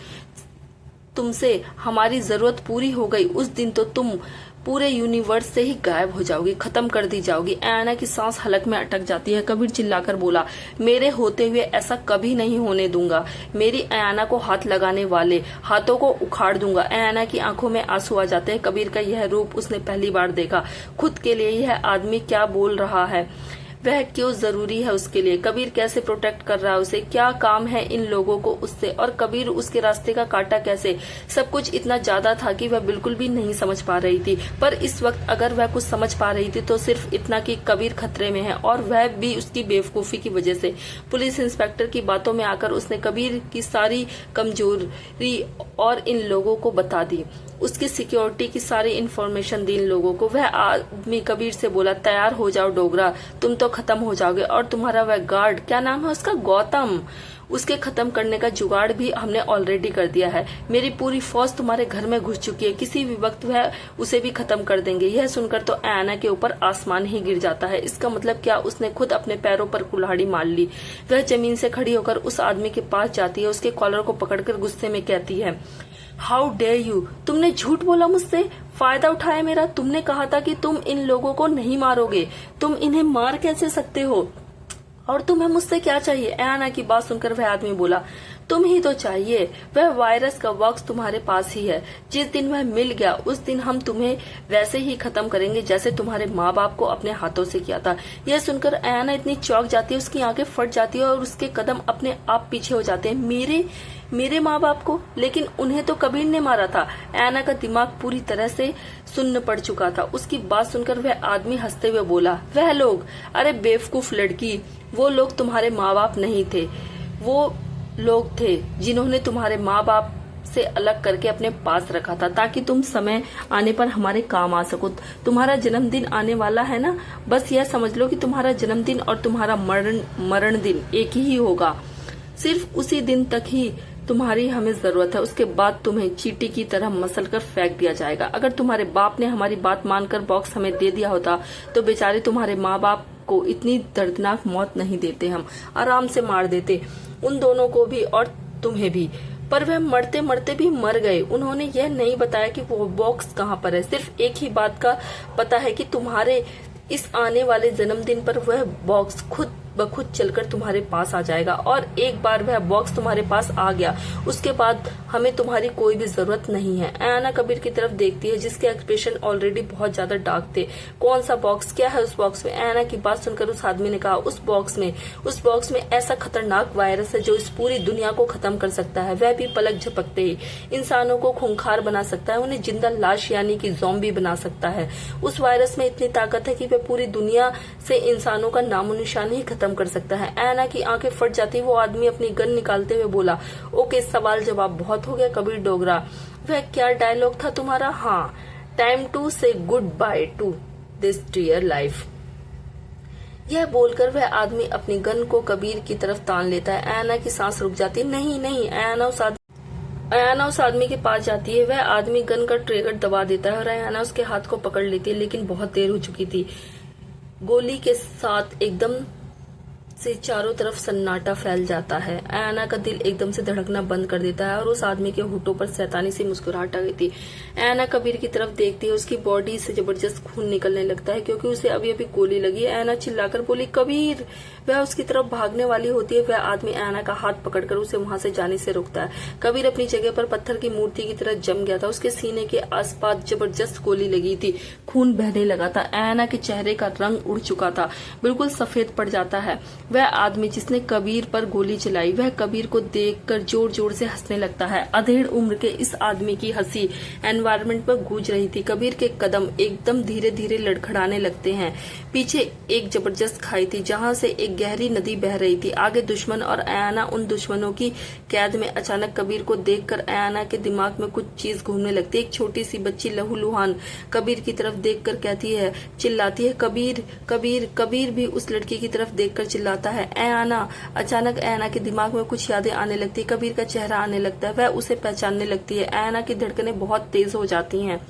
तुमसे हमारी जरूरत पूरी हो गई, उस दिन तो तुम पूरे यूनिवर्स से ही गायब हो जाओगी, खत्म कर दी जाओगी। ऐना की सांस हलक में अटक जाती है। कबीर चिल्लाकर बोला, मेरे होते हुए ऐसा कभी नहीं होने दूंगा। मेरी ऐना को हाथ लगाने वाले हाथों को उखाड़ दूंगा। ऐना की आंखों में आंसू आ जाते हैं। कबीर का यह रूप उसने पहली बार देखा। खुद के लिए यह आदमी क्या बोल रहा है? वह क्यों जरूरी है उसके लिए, कबीर कैसे प्रोटेक्ट कर रहा है उसे, क्या काम है इन लोगों को उससे, और कबीर उसके रास्ते का काटा कैसे। सब कुछ इतना ज्यादा था कि वह बिल्कुल भी नहीं समझ पा रही थी। पर इस वक्त अगर वह कुछ समझ पा रही थी तो सिर्फ इतना कि कबीर खतरे में है, और वह भी उसकी बेवकूफी की वजह से। पुलिस इंस्पेक्टर की बातों में आकर उसने कबीर की सारी कमजोरी और इन लोगों को बता दी, उसकी सिक्योरिटी की सारी इंफॉर्मेशन दी इन लोगों को। वह आदमी कबीर से बोला, तैयार हो जाओ डोगरा, तुम तो खत्म हो जाओगे, और तुम्हारा वह गार्ड, क्या नाम है उसका, गौतम, उसके खत्म करने का जुगाड़ भी हमने ऑलरेडी कर दिया है। मेरी पूरी फौज तुम्हारे घर में घुस चुकी है, किसी भी वक्त वह उसे भी खत्म कर देंगे। यह सुनकर तो ऐना के ऊपर आसमान ही गिर जाता है। इसका मतलब क्या, उसने खुद अपने पैरों पर कुल्हाड़ी मार ली। वह जमीन से खड़ी होकर उस आदमी के पास जाती है, उसके कॉलर को पकड़कर गुस्से में कहती है, हाउ डेयर यू, तुमने झूठ बोला मुझसे, फायदा उठाया मेरा। तुमने कहा था कि तुम इन लोगों को नहीं मारोगे, तुम इन्हें मार कैसे सकते हो, और तुम्हें मुझसे क्या चाहिए। ऐना की बात सुनकर वह आदमी बोला, तुम ही तो चाहिए, वह वायरस का बॉक्स तुम्हारे पास ही है। जिस दिन वह मिल गया उस दिन हम तुम्हें वैसे ही खत्म करेंगे जैसे तुम्हारे माँ बाप को अपने हाथों से किया था। यह सुनकर ऐना इतनी चौंक जाती है, उसकी आंखें फट जाती है और उसके कदम अपने आप पीछे हो जाते हैं। मेरे माँ बाप को, लेकिन उन्हें तो कबीर ने मारा था। ऐना का दिमाग पूरी तरह से सुन्न पड़ चुका था। उसकी बात सुनकर वह आदमी हंसते हुए बोला, वह लोग, अरे बेवकूफ लड़की, वो लोग तुम्हारे माँ बाप नहीं थे, वो लोग थे जिन्होंने तुम्हारे माँ बाप से अलग करके अपने पास रखा था ताकि तुम समय आने पर हमारे काम आ सको। तुम्हारा जन्मदिन आने वाला है ना, बस यह समझ लो कि तुम्हारा जन्मदिन और तुम्हारा मरण दिन एक ही होगा। सिर्फ उसी दिन तक ही तुम्हारी हमें जरूरत है, उसके बाद तुम्हें चींटी की तरह मसल कर फेंक दिया जाएगा। अगर तुम्हारे बाप ने हमारी बात मानकर बॉक्स हमें दे दिया होता तो बेचारे तुम्हारे माँ बाप को इतनी दर्दनाक मौत नहीं देते, हम आराम से मार देते, उन दोनों को भी और तुम्हें भी। पर वह मरते मरते भी मर गए। उन्होंने यह नहीं बताया कि वो बॉक्स कहाँ पर है। सिर्फ एक ही बात का पता है कि तुम्हारे इस आने वाले जन्मदिन पर वह बॉक्स खुद ब खुद चलकर तुम्हारे पास आ जाएगा, और एक बार वह बॉक्स तुम्हारे पास आ गया उसके बाद हमें तुम्हारी कोई भी जरूरत नहीं है। ऐना कबीर की तरफ देखती है जिसके एक्सप्रेशन ऑलरेडी बहुत ज्यादा डार्क थे। कौन सा बॉक्स, क्या है उस बॉक्स में। ऐना की बात सुनकर उस आदमी ने कहा, उस बॉक्स में ऐसा खतरनाक वायरस है जो इस पूरी दुनिया को खत्म कर सकता है, वह भी पलक झपकते ही। इंसानों को खूंखार बना सकता है, उन्हें जिंदा लाश यानी कि ज़ॉम्बी बना सकता है। उस वायरस में इतनी ताकत है कि वह पूरी दुनिया से इंसानों का नामो निशान ही खत्म कर सकता है। ऐना की आंखें फट जाती। वो आदमी अपनी गन निकालते हुए बोला, ओके, सवाल जवाब बहुत हो गया कबीर डोगरा, वह क्या डायलॉग था तुम्हारा। हाँ, time to say goodbye to this dear life. यह बोलकर वह आदमी अपनी गन को कबीर की तरफ तान लेता है। ऐना की सांस रुक जाती है। नहीं, ऐना उस आदमी के पास जाती है। वह आदमी गन का ट्रिगर दबा देता है और ऐना उसके हाथ को पकड़ लेती है, लेकिन बहुत देर हो चुकी थी। गोली के साथ एकदम से चारों तरफ सन्नाटा फैल जाता है। ऐना का दिल एकदम से धड़कना बंद कर देता है और उस आदमी के होठों पर शैतानी सी मुस्कुराहट आ गई थी। ऐना कबीर की तरफ देखती है, उसकी बॉडी से जबरदस्त खून निकलने लगता है क्योंकि उसे अभी अभी गोली लगी है। ऐना चिल्लाकर बोली, कबीर। वह उसकी तरफ भागने वाली होती है। वह आदमी ऐना का हाथ पकड़कर उसे वहां से जाने से रोकता है। कबीर अपनी जगह पर पत्थर की मूर्ति की तरह जम गया था। उसके सीने के आसपास जबरदस्त गोली लगी थी, खून बहने लगा था। ऐना के चेहरे का रंग उड़ चुका था, बिल्कुल सफेद पड़ जाता है। वह आदमी जिसने कबीर पर गोली चलाई, वह कबीर को देखकर जोर जोर से हंसने लगता है। अधेड़ उम्र के इस आदमी की हंसी एनवायरमेंट पर गूंज रही थी। कबीर के कदम एकदम धीरे धीरे लड़खड़ाने लगते हैं। पीछे एक जबरदस्त खाई थी जहां से एक गहरी नदी बह रही थी। आगे दुश्मन और ऐना उन दुश्मनों की कैद में। अचानक कबीर को देखकर ऐना के दिमाग में कुछ चीज घूमने लगती है। एक छोटी सी बच्ची लहूलुहान कबीर की तरफ देखकर कहती है, चिल्लाती है, कबीर कबीर। कबीर भी उस लड़की की तरफ देखकर चिल्लाता है, ऐना। अचानक ऐना के दिमाग में कुछ यादें आने लगती है। कबीर का चेहरा आने लगता है। वह उसे पहचानने लगती है। ऐना की धड़कनें बहुत तेज हो जाती हैं।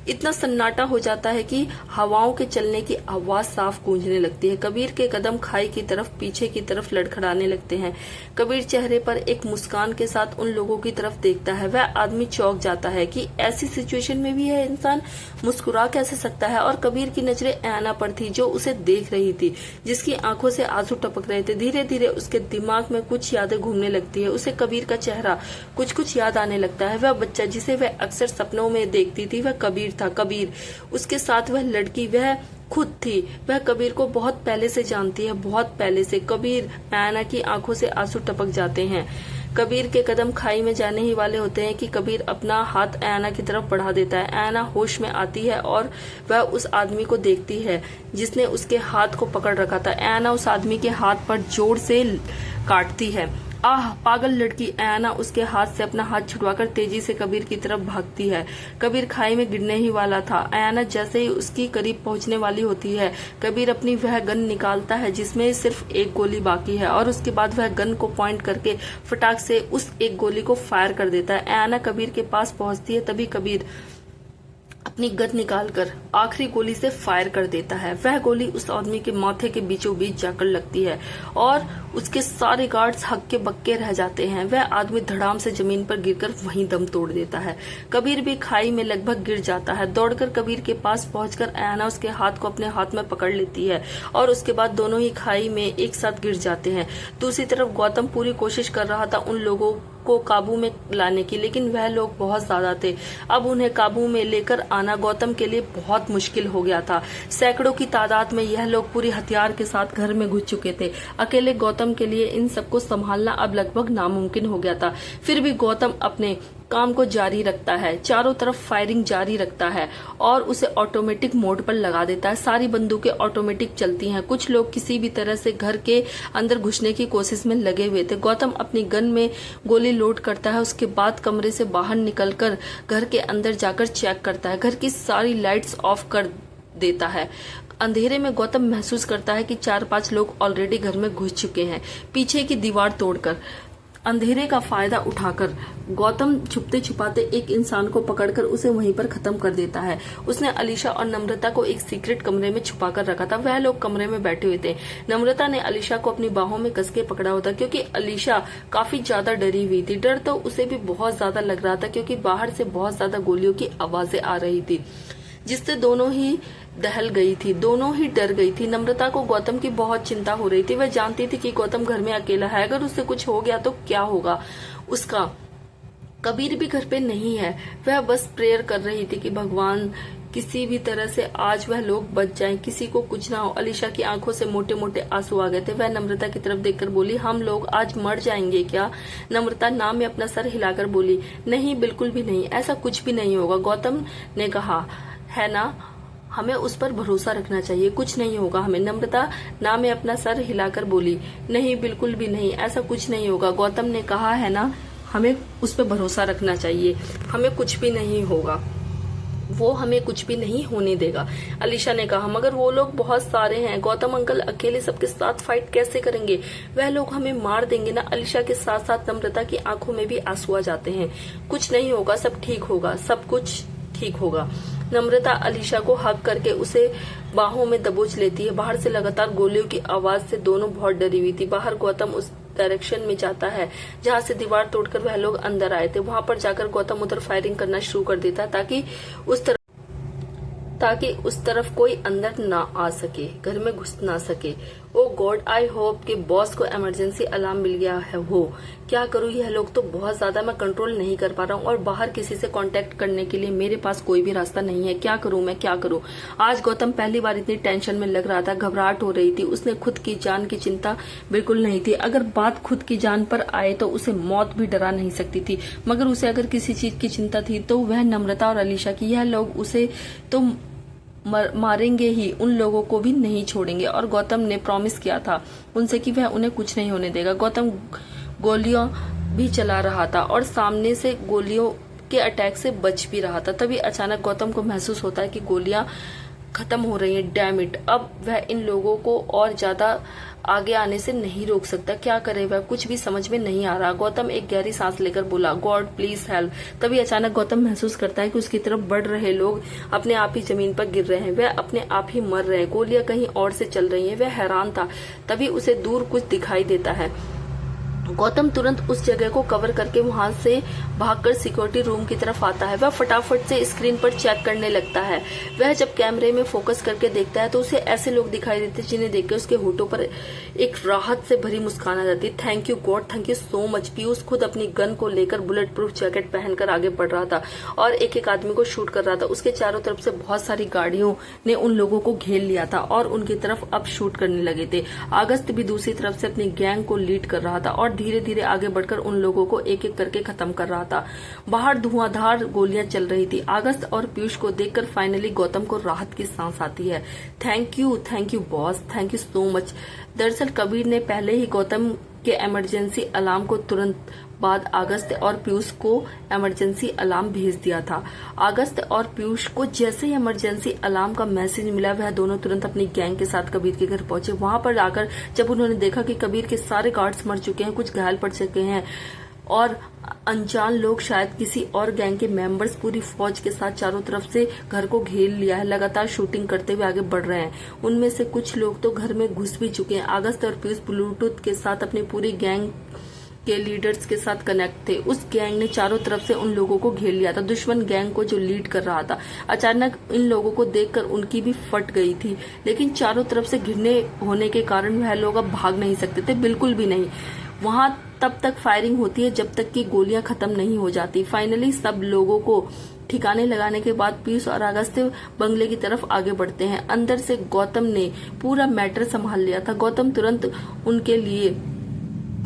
इतना सन्नाटा हो जाता है कि हवाओं के चलने की आवाज साफ गूंजने लगती है। कबीर के कदम खाई की तरफ पीछे की तरफ लड़खड़ाने लगते हैं। कबीर चेहरे पर एक मुस्कान के साथ उन लोगों की तरफ देखता है। वह आदमी चौंक जाता है कि ऐसी सिचुएशन में भी यह इंसान मुस्कुरा कैसे सकता है। और कबीर की नजरें ऐना पर थी जो उसे देख रही थी, जिसकी आंखों से आंसू टपक रहे थे। धीरे धीरे उसके दिमाग में कुछ यादें घूमने लगती है। उसे कबीर का चेहरा कुछ याद आने लगता है। वह बच्चा जिसे वह अक्सर सपनों में देखती थी वह कबीर था कबीर। उसके साथ वह लड़की वह खुद थी। वह कबीर को बहुत पहले से जानती है, बहुत पहले से। कबीर आयना की आंखों से आंसू टपक जाते हैं। कबीर के कदम खाई में जाने ही वाले होते हैं कि कबीर अपना हाथ आयना की तरफ बढ़ा देता है। आयना होश में आती है और वह उस आदमी को देखती है जिसने उसके हाथ को पकड़ रखा था। आयना उस आदमी के हाथ पर जोर से काटती है। आह, पागल लड़की! आयना उसके हाथ से अपना हाथ छुड़वाकर तेजी से कबीर की तरफ भागती है। कबीर खाई में गिरने ही वाला था। आयना जैसे ही उसकी करीब पहुंचने वाली होती है, कबीर अपनी वह गन निकालता है जिसमें सिर्फ एक गोली बाकी है और उसके बाद वह गन को पॉइंट करके फटाक से उस एक गोली को फायर कर देता है। आयना कबीर के पास पहुंचती है, तभी कबीर अपनी गन निकालकर आखिरी गोली से फायर कर देता है। वह गोली उस आदमी के माथे के बीचों बीच जाकर लगती है और उसके सारे गार्ड्स हक्के बक्के रह जाते हैं। वह आदमी धड़ाम से जमीन पर गिरकर वहीं दम तोड़ देता है। कबीर भी खाई में लगभग गिर जाता है। दौड़कर कबीर के पास पहुंचकर आयना उसके हाथ को अपने हाथ में पकड़ लेती है और उसके बाद दोनों ही खाई में एक साथ गिर जाते हैं। दूसरी तरफ गौतम पूरी कोशिश कर रहा था उन लोगों को काबू में लाने की, लेकिन वह लोग बहुत ज्यादा थे। अब उन्हें काबू में लेकर आना गौतम के लिए बहुत मुश्किल हो गया था। सैकड़ों की तादाद में यह लोग पूरी हथियार के साथ घर में घुस चुके थे। अकेले गौतम के लिए इन सबको संभालना अब लगभग नामुमकिन हो गया था। फिर भी गौतम अपने काम को जारी रखता है, चारों तरफ फायरिंग जारी रखता है और उसे ऑटोमेटिक मोड पर लगा देता है। सारी बंदूकें ऑटोमेटिक चलती हैं। कुछ लोग किसी भी तरह से घर के अंदर घुसने की कोशिश में लगे हुए थे। गौतम अपनी गन में गोली लोड करता है। उसके बाद कमरे से बाहर निकलकर घर के अंदर जाकर चेक करता है। घर की सारी लाइट्स ऑफ कर देता है। अंधेरे में गौतम महसूस करता है कि 4-5 लोग ऑलरेडी घर में घुस चुके हैं। पीछे की दीवार तोड़कर अंधेरे का फायदा उठाकर गौतम छुपते छुपाते एक इंसान को पकड़कर उसे वहीं पर खत्म कर देता है। उसने अलीशा और नम्रता को एक सीक्रेट कमरे में छुपा कर रखा था। वह लोग कमरे में बैठे हुए थे। नम्रता ने अलीशा को अपनी बाहों में कसके पकड़ा हुआ था क्योंकि अलीशा काफी ज्यादा डरी हुई थी। डर तो उसे भी बहुत ज्यादा लग रहा था क्योंकि बाहर से बहुत ज्यादा गोलियों की आवाजें आ रही थी जिससे दोनों ही दहल गई थी, दोनों ही डर गई थी। नम्रता को गौतम की बहुत चिंता हो रही थी। वह जानती थी कि गौतम घर में अकेला है, अगर उससे कुछ हो गया तो क्या होगा उसका। कबीर भी घर पे नहीं है। वह बस प्रेयर कर रही थी कि भगवान किसी भी तरह से आज वह लोग बच जाएं, किसी को कुछ ना हो। अलीशा की आंखों से मोटे मोटे आंसू आ गए थे। वह नम्रता की तरफ देखकर बोली, हम लोग आज मर जाएंगे क्या? नम्रता नाम में अपना सर हिलाकर बोली, नहीं, बिल्कुल भी नहीं, ऐसा कुछ भी नहीं होगा। गौतम ने कहा, है ना, हमें उस पर भरोसा रखना चाहिए, कुछ नहीं होगा हमें। नम्रता नाम में अपना सर हिलाकर बोली, नहीं, बिल्कुल भी नहीं, ऐसा कुछ नहीं होगा। गौतम ने कहा, है ना, हमें उस पर भरोसा रखना चाहिए, हमें कुछ भी नहीं होगा, वो हमें कुछ भी नहीं होने देगा। अलीशा ने कहा, मगर वो लोग बहुत सारे हैं, गौतम अंकल अकेले सबके साथ फाइट कैसे करेंगे? वह लोग हमें मार देंगे ना। अलीशा के साथ साथ नम्रता की आंखों में भी आंसू आ जाते हैं। कुछ नहीं होगा, सब ठीक होगा, सब कुछ ठीक होगा। नम्रता अलीशा को हक करके उसे बाहों में दबोच लेती है। बाहर से लगातार गोलियों की आवाज से दोनों बहुत डरी हुई थी। बाहर गौतम उस डायरेक्शन में जाता है जहां से दीवार तोड़कर वह लोग अंदर आए थे। वहां पर जाकर गौतम उधर फायरिंग करना शुरू कर देता है ताकि उस तरफ कोई अंदर ना आ सके, घर में घुस ना सके। ओ गॉड, आई होप कि बॉस को इमरजेंसी अलार्म मिल गया है। हो क्या करूं, यह लोग तो बहुत ज्यादा मैं कंट्रोल नहीं कर पा रहा हूं और बाहर किसी से कांटेक्ट करने के लिए मेरे पास कोई भी रास्ता नहीं है। क्या करूं मैं, क्या करूं? आज गौतम पहली बार इतनी टेंशन में लग रहा था, घबराहट हो रही थी। उसने खुद की जान की चिंता बिल्कुल नहीं थी। अगर बात खुद की जान पर आए तो उसे मौत भी डरा नहीं सकती थी, मगर उसे अगर किसी चीज की चिंता थी तो वह नम्रता और अलीशा की। यह लोग उसे तो मारेंगे ही, उन लोगों को भी नहीं छोड़ेंगे। और गौतम ने प्रॉमिस किया था उनसे कि वह उन्हें कुछ नहीं होने देगा। गौतम गोलियां भी चला रहा था और सामने से गोलियों के अटैक से बच भी रहा था। तभी अचानक गौतम को महसूस होता है कि गोलियां खत्म हो रही हैं। डैम इट, अब वह इन लोगों को और ज्यादा आगे आने से नहीं रोक सकता। क्या करे वह, कुछ भी समझ में नहीं आ रहा। गौतम एक गहरी सांस लेकर बोला, गॉड प्लीज हेल्प। तभी अचानक गौतम महसूस करता है कि उसकी तरफ बढ़ रहे लोग अपने आप ही जमीन पर गिर रहे हैं, वह अपने आप ही मर रहे हैं, गोलियां कहीं और से चल रही हैं। वह हैरान था। तभी उसे दूर कुछ दिखाई देता है। गौतम तुरंत उस जगह को कवर करके वहां से भागकर सिक्योरिटी रूम की तरफ आता है। वह फटाफट से स्क्रीन पर चेक करने लगता है। वह जब कैमरे में फोकस करके देखता है तो उसे ऐसे लोग दिखाई देते हैं जिन्हें देखकर उसके होठों पर एक राहत से भरी मुस्कान आ जाती है। Thank you God, thank you so much. Piyush खुद अपनी गन को लेकर बुलेट प्रूफ जैकेट पहनकर आगे बढ़ रहा था और एक एक आदमी को शूट कर रहा था। उसके चारों तरफ से बहुत सारी गाड़ियों ने उन लोगों को घेर लिया था और उनकी तरफ अब शूट करने लगे थे। अगस्त भी दूसरी तरफ से अपनी गैंग को लीड कर रहा था और धीरे धीरे आगे बढ़कर उन लोगों को एक एक करके खत्म कर रहा था। बाहर धुआंधार गोलियां चल रही थी। अगस्त और पीयूष को देखकर फाइनली गौतम को राहत की सांस आती है। Thank you boss, thank you so much. दरअसल कबीर ने पहले ही गौतम के इमरजेंसी अलार्म को तुरंत बाद अगस्त और पीयूष को इमरजेंसी अलार्म भेज दिया था। अगस्त और पीयूष को जैसे ही इमरजेंसी अलार्म का मैसेज मिला वह दोनों तुरंत अपनी गैंग के साथ कबीर के घर पहुंचे। वहां पर आकर जब उन्होंने देखा कि कबीर के सारे गार्ड्स मर चुके हैं, कुछ घायल पड़ चुके हैं और अनजान लोग शायद किसी और गैंग के मेंबर्स पूरी फौज के साथ चारों तरफ से घर को घेर लिया है, लगातार शूटिंग करते हुए आगे बढ़ रहे हैं। उनमें से कुछ लोग तो घर में घुस भी चुके हैं। अगस्त और पीयूष ब्लूटूथ के साथ अपनी पूरी गैंग के लीडर्स के साथ कनेक्ट थे। उस गैंग ने चारों तरफ से उन लोगों को घेर लिया था। दुश्मन गैंग को जो लीड कर रहा था अचानक इन लोगों को देखकर उनकी भी फट गई थी, लेकिन चारों तरफ से घिरने होने के कारण वह लोग अब भाग नहीं सकते थे, बिल्कुल भी नहीं। वहां तब तक फायरिंग होती है जब तक कि गोलियां खत्म नहीं हो जाती। फाइनली सब लोगों को ठिकाने लगाने के बाद पीयूष और अगस्त बंगले की तरफ आगे बढ़ते हैं। अंदर से गौतम ने पूरा मैटर संभाल लिया था। गौतम तुरंत उनके लिए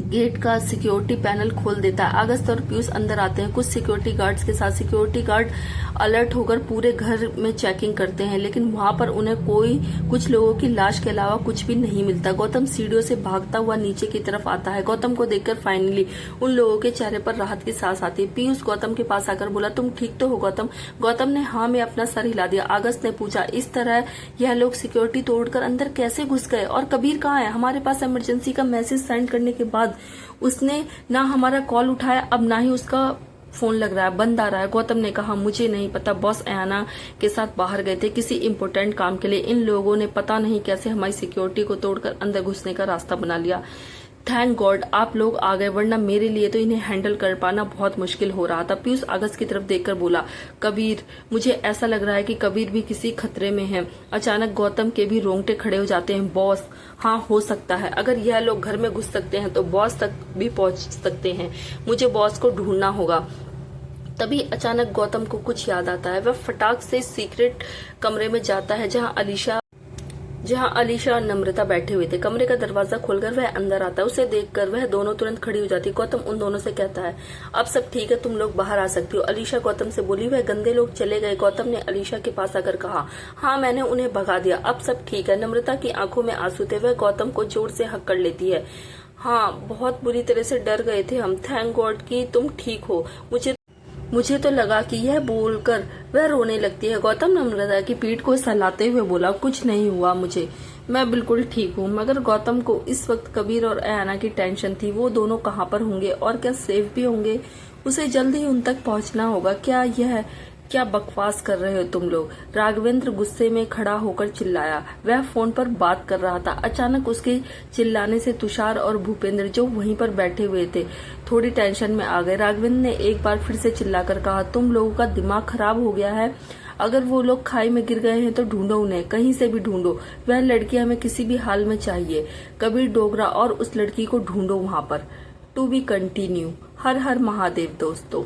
गेट का सिक्योरिटी पैनल खोल देता है। अगस्त और पीयूष अंदर आते हैं कुछ सिक्योरिटी गार्ड्स के साथ। सिक्योरिटी गार्ड अलर्ट होकर पूरे घर में चेकिंग करते हैं, लेकिन वहां पर उन्हें कुछ लोगों की लाश के अलावा कुछ भी नहीं मिलता। गौतम सीढ़ियों से भागता हुआ नीचे की तरफ आता है। गौतम को देखकर फाइनली उन लोगों के चेहरे पर राहत की सांस आती है। पीयूष गौतम के पास आकर बोला, तुम ठीक तो हो गौतम? गौतम ने हाँ में अपना सर हिला दिया। अगस्त ने पूछा, इस तरह यह लोग सिक्योरिटी तोड़कर अंदर कैसे घुस गए और कबीर कहाँ है? हमारे पास इमरजेंसी का मैसेज सेंड करने के बाद उसने ना हमारा कॉल उठाया, अब ना ही उसका फोन लग रहा है, बंद आ रहा है। गौतम ने कहा, मुझे नहीं पता, बॉस अयाना के साथ बाहर गए थे किसी इम्पोर्टेंट काम के लिए। इन लोगों ने पता नहीं कैसे हमारी सिक्योरिटी को तोड़कर अंदर घुसने का रास्ता बना लिया। थैंक गॉड आप लोग आ गए, वरना मेरे लिए तो इन्हें हैंडल कर पाना बहुत मुश्किल हो रहा था। पीयूष अगस्त की तरफ देखकर बोला, कबीर, मुझे ऐसा लग रहा है कि कबीर भी किसी खतरे में है। अचानक गौतम के भी रोंगटे खड़े हो जाते हैं। बॉस, हाँ हो सकता है, अगर यह लोग घर में घुस सकते हैं तो बॉस तक भी पहुंच सकते हैं। मुझे बॉस को ढूंढना होगा। तभी अचानक गौतम को कुछ याद आता है। वह फटाक से सीक्रेट कमरे में जाता है जहां अलीशा और नम्रता बैठे हुए थे। कमरे का दरवाजा खोलकर वह अंदर आता है। उसे देखकर वह दोनों तुरंत खड़ी हो जाती है। गौतम उन दोनों से कहता है, अब सब ठीक है, तुम लोग बाहर आ सकती हो। अलीशा गौतम से बोली, वह गंदे लोग चले गए? गौतम ने अलीशा के पास आकर कहा, हाँ मैंने उन्हें भगा दिया, अब सब ठीक है। नम्रता की आंखों में आंसू थे। वह गौतम को जोर से हक कर लेती है। हाँ बहुत बुरी तरह से डर गए थे हम, थैंक गॉड कि तुम ठीक हो। मुझे तो लगा कि यह बोलकर वह रोने लगती है। गौतम नम्रता की पीठ को सहलाते हुए बोला, कुछ नहीं हुआ मुझे, मैं बिल्कुल ठीक हूँ। मगर गौतम को इस वक्त कबीर और अयाना की टेंशन थी। वो दोनों कहाँ पर होंगे और क्या सेफ भी होंगे? उसे जल्द ही उन तक पहुँचना होगा। क्या बकवास कर रहे हो तुम लोग? राघवेंद्र गुस्से में खड़ा होकर चिल्लाया। वह फोन पर बात कर रहा था। अचानक उसके चिल्लाने से तुषार और भूपेंद्र जो वहीं पर बैठे हुए थे थोड़ी टेंशन में आ गए। राघवेंद्र ने एक बार फिर से चिल्लाकर कहा, तुम लोगों का दिमाग खराब हो गया है? अगर वो लोग खाई में गिर गए हैं तो ढूंढो उन्हें, कहीं से भी ढूंढो। वह लड़की हमें किसी भी हाल में चाहिए। कबीर डोगरा और उस लड़की को ढूंढो वहां पर। To be continue. Har Har Mahadev दोस्तों।